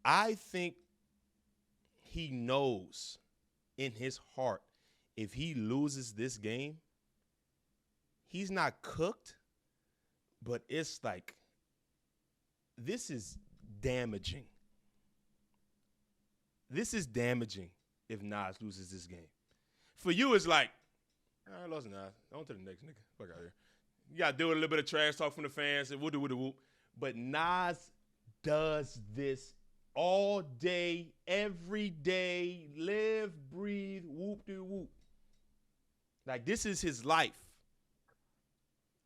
I think he knows in his heart if he loses this game, he's not cooked, but it's like, this is damaging. This is damaging if Nas loses this game. For you, it's like, I lost Nas. On to the next nigga. Fuck out here. You got to do a little bit of trash talk from the fans and whoop-de-whoop-de-whoop. But Nas does this all day, every day, live, breathe, whoop-de-whoop. Like, this is his life.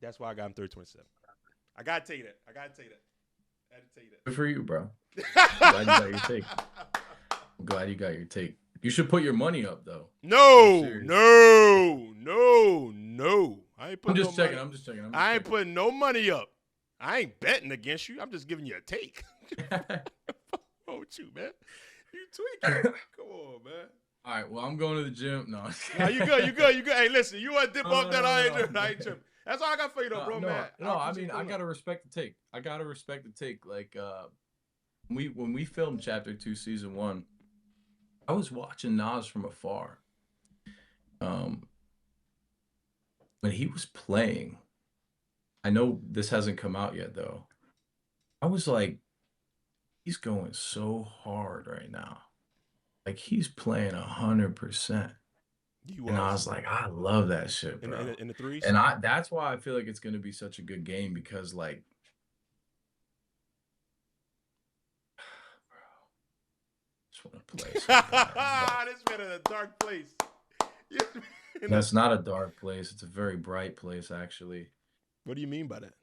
That's why I got him 30-27. I got to tell you that. I had to tell you that.
Good for you, bro. Glad you got your take. I'm glad you got your take. You should put your money up, though.
No. I ain't putting
I'm just checking.
money. I ain't putting no money up. I ain't betting against you. I'm just giving you a take. Oh, with you, man. You tweaking. Come on, man.
All right, well, I'm going to the gym. No,
you good. Hey, listen, you want to dip off that? I ain't tripping. That's all I got for you, though, bro, man.
No, I mean, I got to respect the take. Like, when we filmed Chapter 2, Season 1, I was watching Nas from afar. When he was playing, I know this hasn't come out yet, though. I was like, he's going so hard right now. Like, he's playing 100%. And I was like, I love that shit, bro.
In the threes?
And that's why I feel like it's going to be such a good game because, like, bro, just want to play.
This man in a dark place.
That's not a dark place. It's a very bright place, actually.
What do you mean by that?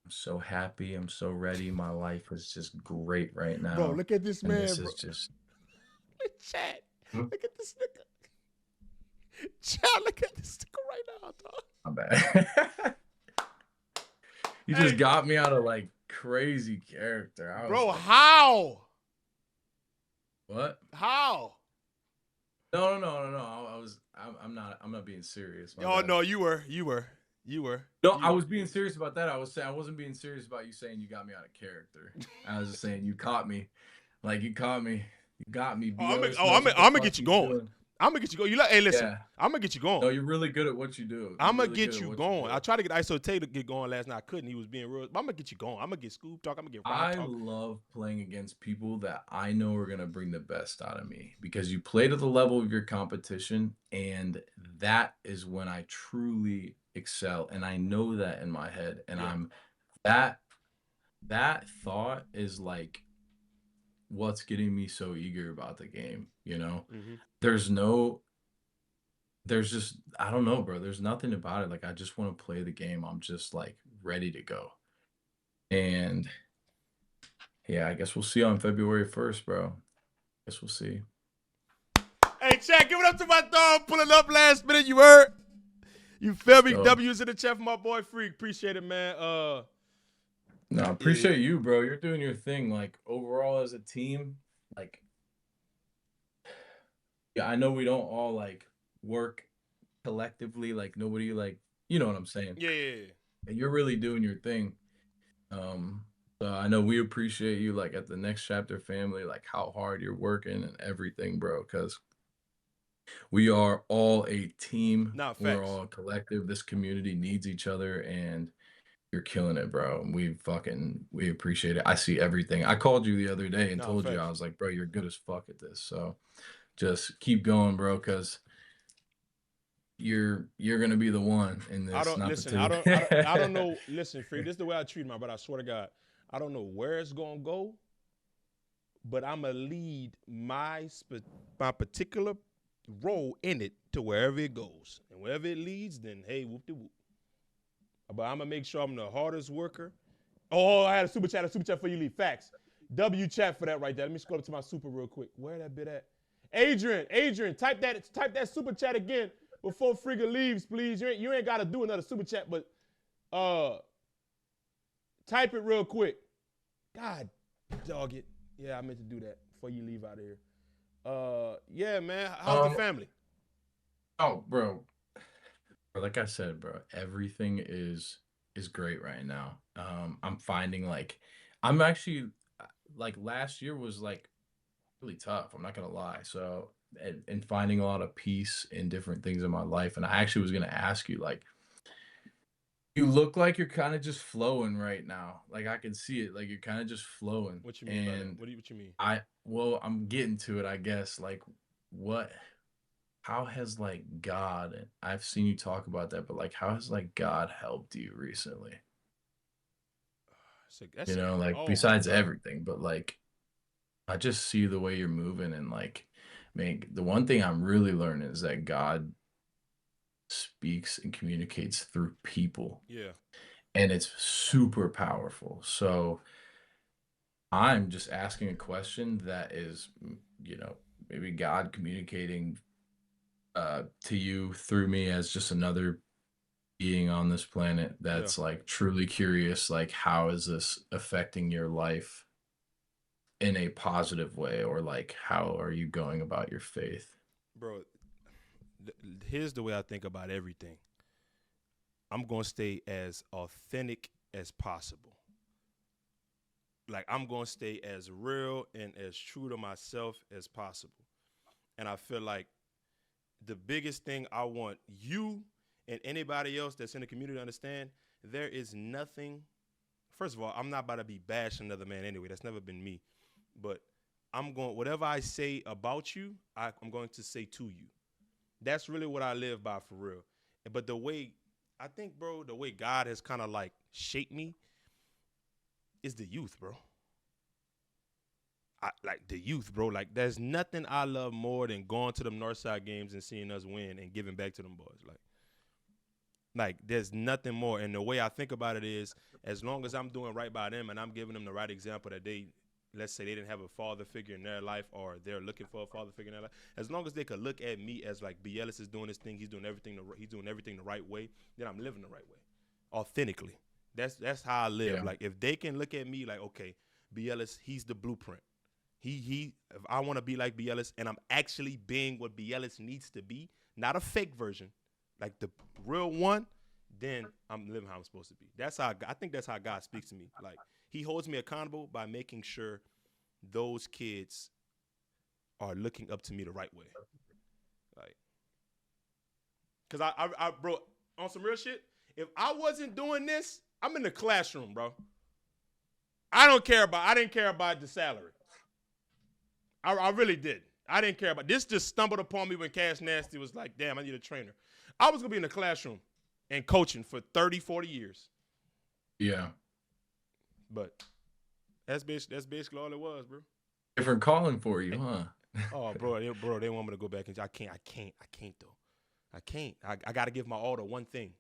I'm so happy. I'm so ready. My life is just great right now.
Bro, look at this man,
this
bro.
is just...
Chat. Look at this nigga. Chat, look at this nigga right now, dog.
My bad. You just got me out of, like, crazy character.
Bro, like, how?
What?
How?
No. I'm not being serious.
Oh, no, you were.
No, I was being serious about that. I wasn't being serious about you saying you got me out of character. I was just saying you caught me. Like, you caught me. You got me.
I'm gonna get you going. I'm gonna get you going. You like, hey, listen, yeah. I'm gonna get you going.
No, you're really good at what you do.
I'm gonna get you going. I tried to get ISO Tay to get going last night. I couldn't. He was being real. But I'm gonna get you going. I'm gonna get Scoob talk. I'm gonna get Rob talk.
I love playing against people that I know are gonna bring the best out of me because you play to the level of your competition, and that is when I truly excel. And I know that in my head. And that thought is like what's getting me so eager about the game, you know? Mm-hmm. There's just, I don't know, bro. There's nothing about it. Like, I just want to play the game. I'm just like ready to go. And Yeah, I guess we'll see on February 1st, bro. Guess we'll see.
Hey, Chad, give it up to my dog pulling up last minute. You heard? You feel me?
So,
W's in the chat for my boy Freak. Appreciate it, man.
no,
Yeah,
appreciate you, bro. You're doing your thing. Like overall as a team, like yeah, I know we don't all like work collectively, like nobody like you know what I'm saying.
yeah.
And you're really doing your thing. Um, so I know we appreciate you like at the next chapter family, like how hard you're working and everything, bro. Cause we are all a team.
Nah,
We're
facts.
all a collective. This community needs each other and you're killing it, bro. And we appreciate it. I see everything. I called you the other day and
Nah,
told you I
facts.
was like, bro, you're good as fuck at this. So just keep going, bro, because you're gonna be the one in
I
this,
don't
not the
listen.
two.
I don't know. Listen, Freak. This is the way I treat my brother. I swear to God, I don't know where it's gonna go, but I'm gonna lead my particular role in it to wherever it goes, and wherever it leads, then hey, whoop de whoop. But I'm gonna make sure I'm the hardest worker. Oh, I had a super chat for you, leave. Facts. W chat for that right there. Let me scroll up to my super real quick. Where that bit at? Adrian, type that super chat again before Friga leaves, please. You ain't gotta do another super chat, but type it real quick. God dog it. Yeah, I meant to do that before you leave out of here. Yeah, man. How's the
um,
family?
oh, bro, like I said, bro, everything is great right now. I'm finding like I'm actually like last year was like really tough. I'm not gonna lie. So and finding a lot of peace in different things in my life. And I actually was gonna ask you, like, you look like you're kind of just flowing right now. Like I can see it. Like you're kind of just flowing.
What you mean by that?
And
What you mean?
well, I'm getting to it, I guess. Like what how has like God and I've seen you talk about that, but like how has like God helped you recently? You know, like
Oh my
besides
God.
everything, but like I just see the way you're moving and like man, the one thing I'm really learning is that God speaks and communicates through people
Yeah,
and it's super powerful. So I'm just asking a question that is, you know, maybe God communicating to you through me as just another being on this planet
yeah.
that's like truly curious, like how is this affecting your life in a positive way, or like how are you going about your faith?
Bro, here's the way I think about everything. I'm gonna stay as authentic as possible. Like I'm gonna stay as real and as true to myself as possible. And I feel like the biggest thing I want you and anybody else that's in the community to understand, there is nothing. First of all, I'm not about to be bashing another man anyway. That's never been me. But I'm going whatever I say about you, I'm going to say to you. That's really what I live by for real. But the way I think, bro, the way God has kind of like shaped me is the youth, bro. Like the youth, bro. Like there's nothing I love more than going to them Northside games and seeing us win and giving back to them boys. Like there's nothing more. And the way I think about it is, as long as I'm doing right by them and I'm giving them the right example that they, let's say they didn't have a father figure in their life or they're looking for a father figure in their life, as long as they could look at me as like B. Ellis is doing this thing, he's doing everything the right way, then I'm living the right way, authentically. That's how I live.
Yeah.
Like if they can look at me like, okay, B. Ellis, he's the blueprint. If I want to be like B. Ellis and I'm actually being what B. Ellis needs to be, not a fake version, like the real one, then I'm living how I'm supposed to be. That's how I think that's how God speaks to me. Like he holds me accountable by making sure those kids are looking up to me the right way. Like, cause bro, on some real shit, if I wasn't doing this, I'm in the classroom, bro. I didn't care about the salary. I really did. I didn't care about this. Just stumbled upon me when Cash Nasty was like, damn, I need a trainer. I was gonna be in the classroom and coaching for 30, 40 years.
Yeah.
But that's basically all it was, bro.
Different calling for you,
Hey,
huh?
oh, bro, they want me to go back and I can't though. I can't. I gotta give my all to one thing.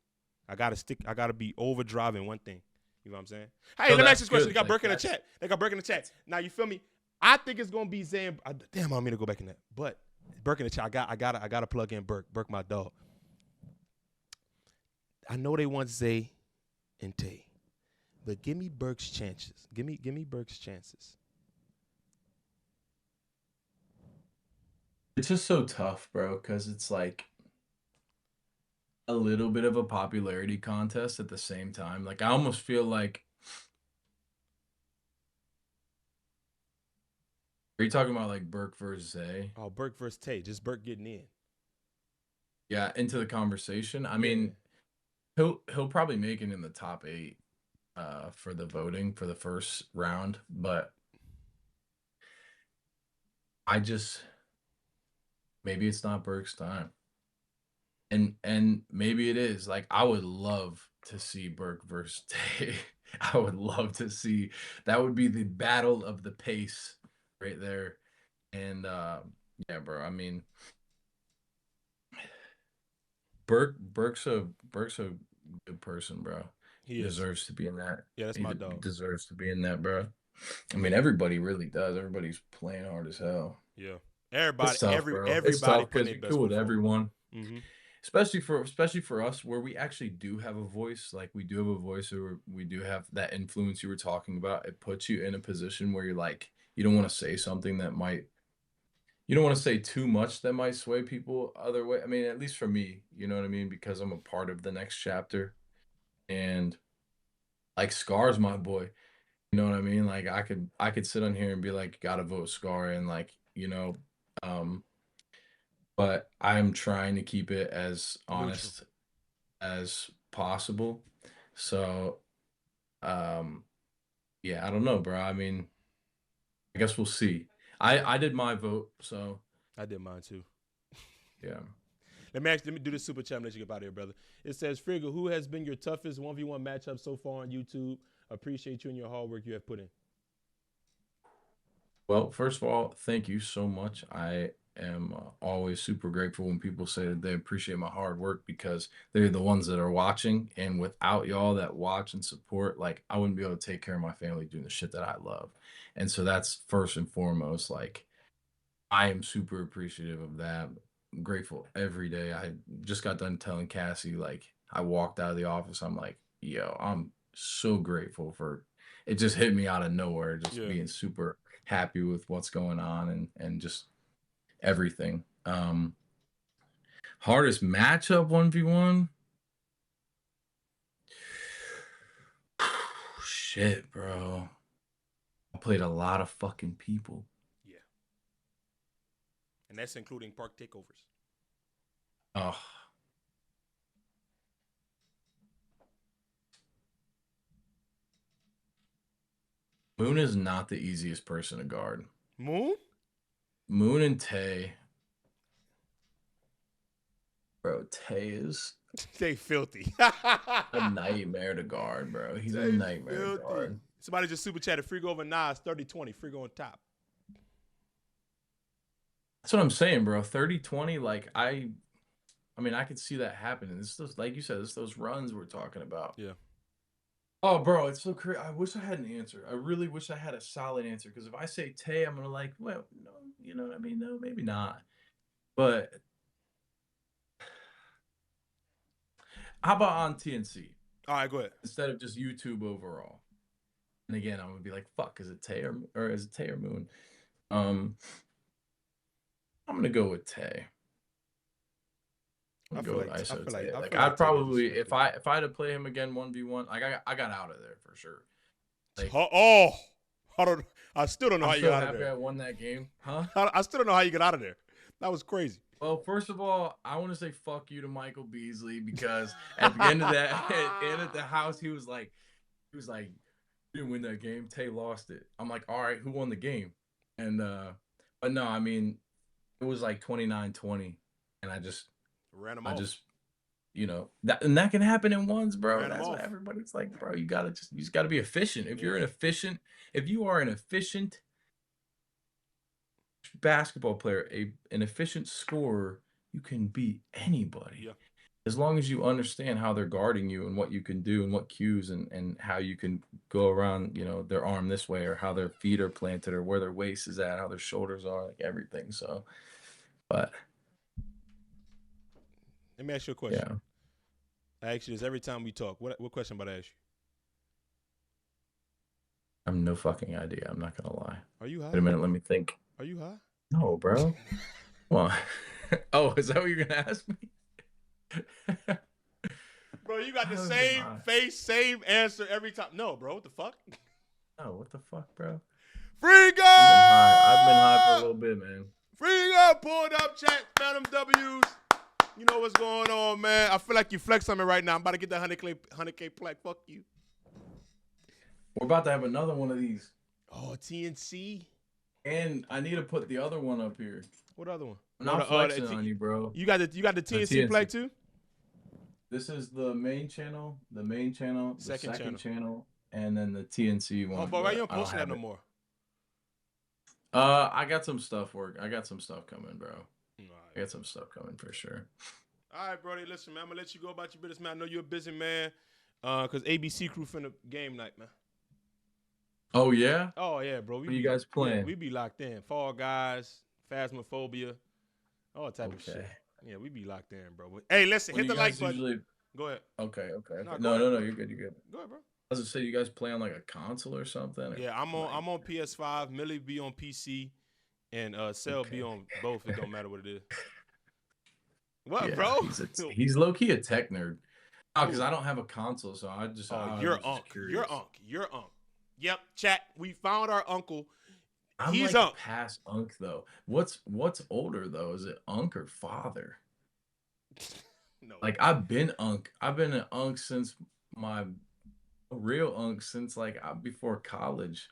I gotta be overdriving one thing. You know what I'm saying? Hey,
So
let me ask you
that's
this question. They
good.
got
Like
Burke in the
that's
chat. They got Burke in the chat.
that's
Now you feel me? I think it's gonna be Zay. Damn, I don't mean to go back in that. But Burke in the chat. I gotta plug in Burke. Burke, my dog. I know they want Zay and Tay, but give me Burke's chances. Give me Burke's chances.
it's just so tough, bro, because it's like a little bit of a popularity contest at the same time. Like I almost feel like are you talking about like Burke versus Zay?
Oh, Burke versus Tay. Just Burke getting in.
Yeah, into the conversation. I
Yeah.
mean, he'll probably make it in the top 8 for the voting for the first round, but I just maybe it's not Burke's time. And maybe it is. Like I would love to see Burke versus Tay. I would love to see that would be the battle of the pace right there. And yeah, bro. I mean, Burke's a good person, bro.
He
He
is.
deserves to be in that.
Yeah, that's
He
my dog.
deserves to be in that, bro. I mean, everybody really does. Everybody's playing hard as hell.
Yeah.
It's tough, bro. It's
Everybody
tough
putting
because
their
you're
best
cool with
foot forward.
everyone,
Mm-hmm.
especially for us, where we actually do have a voice. Like we do have a voice, or we do have that influence you were talking about. It puts you in a position where you're like, you don't want to say something that might you don't want to say too much that might sway people other way. I mean, at least for me, you know what I mean? Because I'm a part of the next chapter. And like Scar's my boy. You know what I mean? Like I could sit on here and be like, gotta vote Scar and like, um, but I'm trying to keep it as
Neutral.
honest as possible. So um yeah, I don't know, bro. I mean, I guess we'll see. I did my vote, so
I did mine too.
yeah.
Let me do the super chat and let you get out of here, brother. It says, Friga, who has been your toughest 1v1 matchup so far on YouTube? Appreciate you and your hard work you have put in.
Well, first of all, thank you so much. I am always super grateful when people say that they appreciate my hard work because they're the ones that are watching. And without y'all that watch and support, like I wouldn't be able to take care of my family doing the shit that I love. And so that's first and foremost. Like I am super appreciative of that. I'm grateful every day. I just got done telling Cassie, like I walked out of the office. I'm like, yo, I'm so grateful for it. Just hit me out of nowhere, just
Yeah.
being super happy with what's going on and just everything. Hardest matchup 1v1. Shit, bro. I played a lot of fucking people.
Yeah. And that's including park takeovers.
Oh, Moon is not the easiest person to guard.
Moon?
Moon and Tay. Bro, Tay is
They filthy.
a nightmare to guard, bro. He's a
They
nightmare to
filthy.
guard.
Somebody just super chatted Friga over Nas 30-20. Friga on top.
That's what I'm saying, bro. 30-20, like I mean, I could see that happening. This is those, like you said, this is those runs we're talking about.
Yeah.
Oh, bro, it's so crazy. I wish I had an answer. I really wish I had a solid answer. Because if I say Tay, I'm gonna like, well, no, you know what I mean? No, maybe not. But how about on TNC
All right, go ahead.
instead of just YouTube overall? And again, I'm gonna be like, fuck, is it Tay or is it Tay or Moon? I'm gonna go with Tay. I'm
I
gonna
feel
go with
like
ISO Tay.
I
Like
feel
I'd
like Tay get
probably
disrespected.
if I had to play him again 1v1, like I got out of there for sure. Like
Oh, I still don't know
I'm
how you
so
got out of
happy
there.
I won that game, huh?
I still don't know how you get out of there. That was crazy.
Well, first of all, I want to say fuck you to Michael Beasley because at the end of that, at the end of the house, he was like, you didn't win that game. Tay lost it. I'm like, all right, who won the game? And but no, I mean, it was like 29-20, and
Ran him
I
off.
just, that can happen in ones, bro.
Ran him
That's what
off.
everybody's like, bro. You just gotta be efficient.
Yeah.
If you are an efficient basketball player, an efficient scorer, you can beat anybody.
Yeah.
as long as you understand how they're guarding you and what you can do and what cues and how you can go around, their arm this way or how their feet are planted or where their waist is at, how their shoulders are, like everything. So, but
Let me ask you a question.
yeah,
I ask you this every time we talk. What question about to ask you?
I have no fucking idea. I'm not gonna lie.
Are you
Wait a
high?
minute, let me think.
Are you high?
No, bro. Come on. Oh, is that what you're gonna ask me?
Bro, you got
I
the
haven't been
same
high.
face, same answer every time. No, bro, what the fuck?
Oh, what the fuck, bro?
Friga!
I've been high for a little bit, man.
Friga, pulled up, chat, Phantom W's. You know what's going on, man. I feel like you flex on me right now. I'm about to get that 100K plaque. Fuck you.
We're about to have another one of these.
Oh, TNC.
And I need to put the other one up here.
What other one?
I'm not flexing on you, bro.
You got the TNC plaque too?
This is the main channel, the second channel, and then the TNC one.
Oh, but why you don't post that no more?
I got some stuff coming, bro.
Right.
I got some stuff coming for sure.
All right, Brody. Listen, man. I'm gonna let you go about your business, man. I know you're a busy man. Cause ABC crew finna game night, man.
Oh yeah?
Oh yeah, bro.
What are you guys playing?
Yeah, we be locked in. Fall Guys, Phasmophobia, all type of shit. Yeah, we be locked in, bro. Hey, listen, hit the like button. Go ahead.
Okay.
No,
You're good.
Go ahead, bro.
I was gonna say, you guys play on like a console or something?
Yeah, I'm on PS5. Millie be on PC, and Cell be on both. It don't matter what it is. What,
yeah,
bro?
He's low key a tech nerd. Oh, because I don't have a console, so I just.
You're Unc. You're Unc. Yep, chat. We found our uncle. He's
like
Unc.
Past Unc though. What's older though? Is it Unc or father?
No.
Like I've been Unc. I've been an Unc since my real Unc since like before college.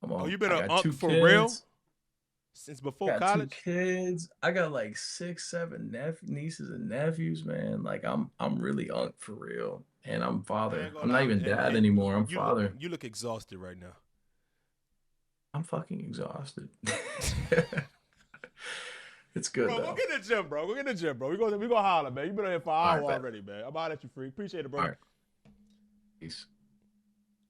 Come on.
Oh, you been an Unc for
kids.
real? Since before college?
2 kids. I got like 6, 7 nieces and nephews, man. Like I'm really Unc for real. And I'm father. I'm not even dad anymore. I'm father.
You look exhausted right now.
I'm fucking exhausted. It's good,
bro,
though.
Go get in the gym, bro. We're gonna holler, man. You been on here for an hour already, man. I'm out at you, free. Appreciate it, bro.
All right. Peace.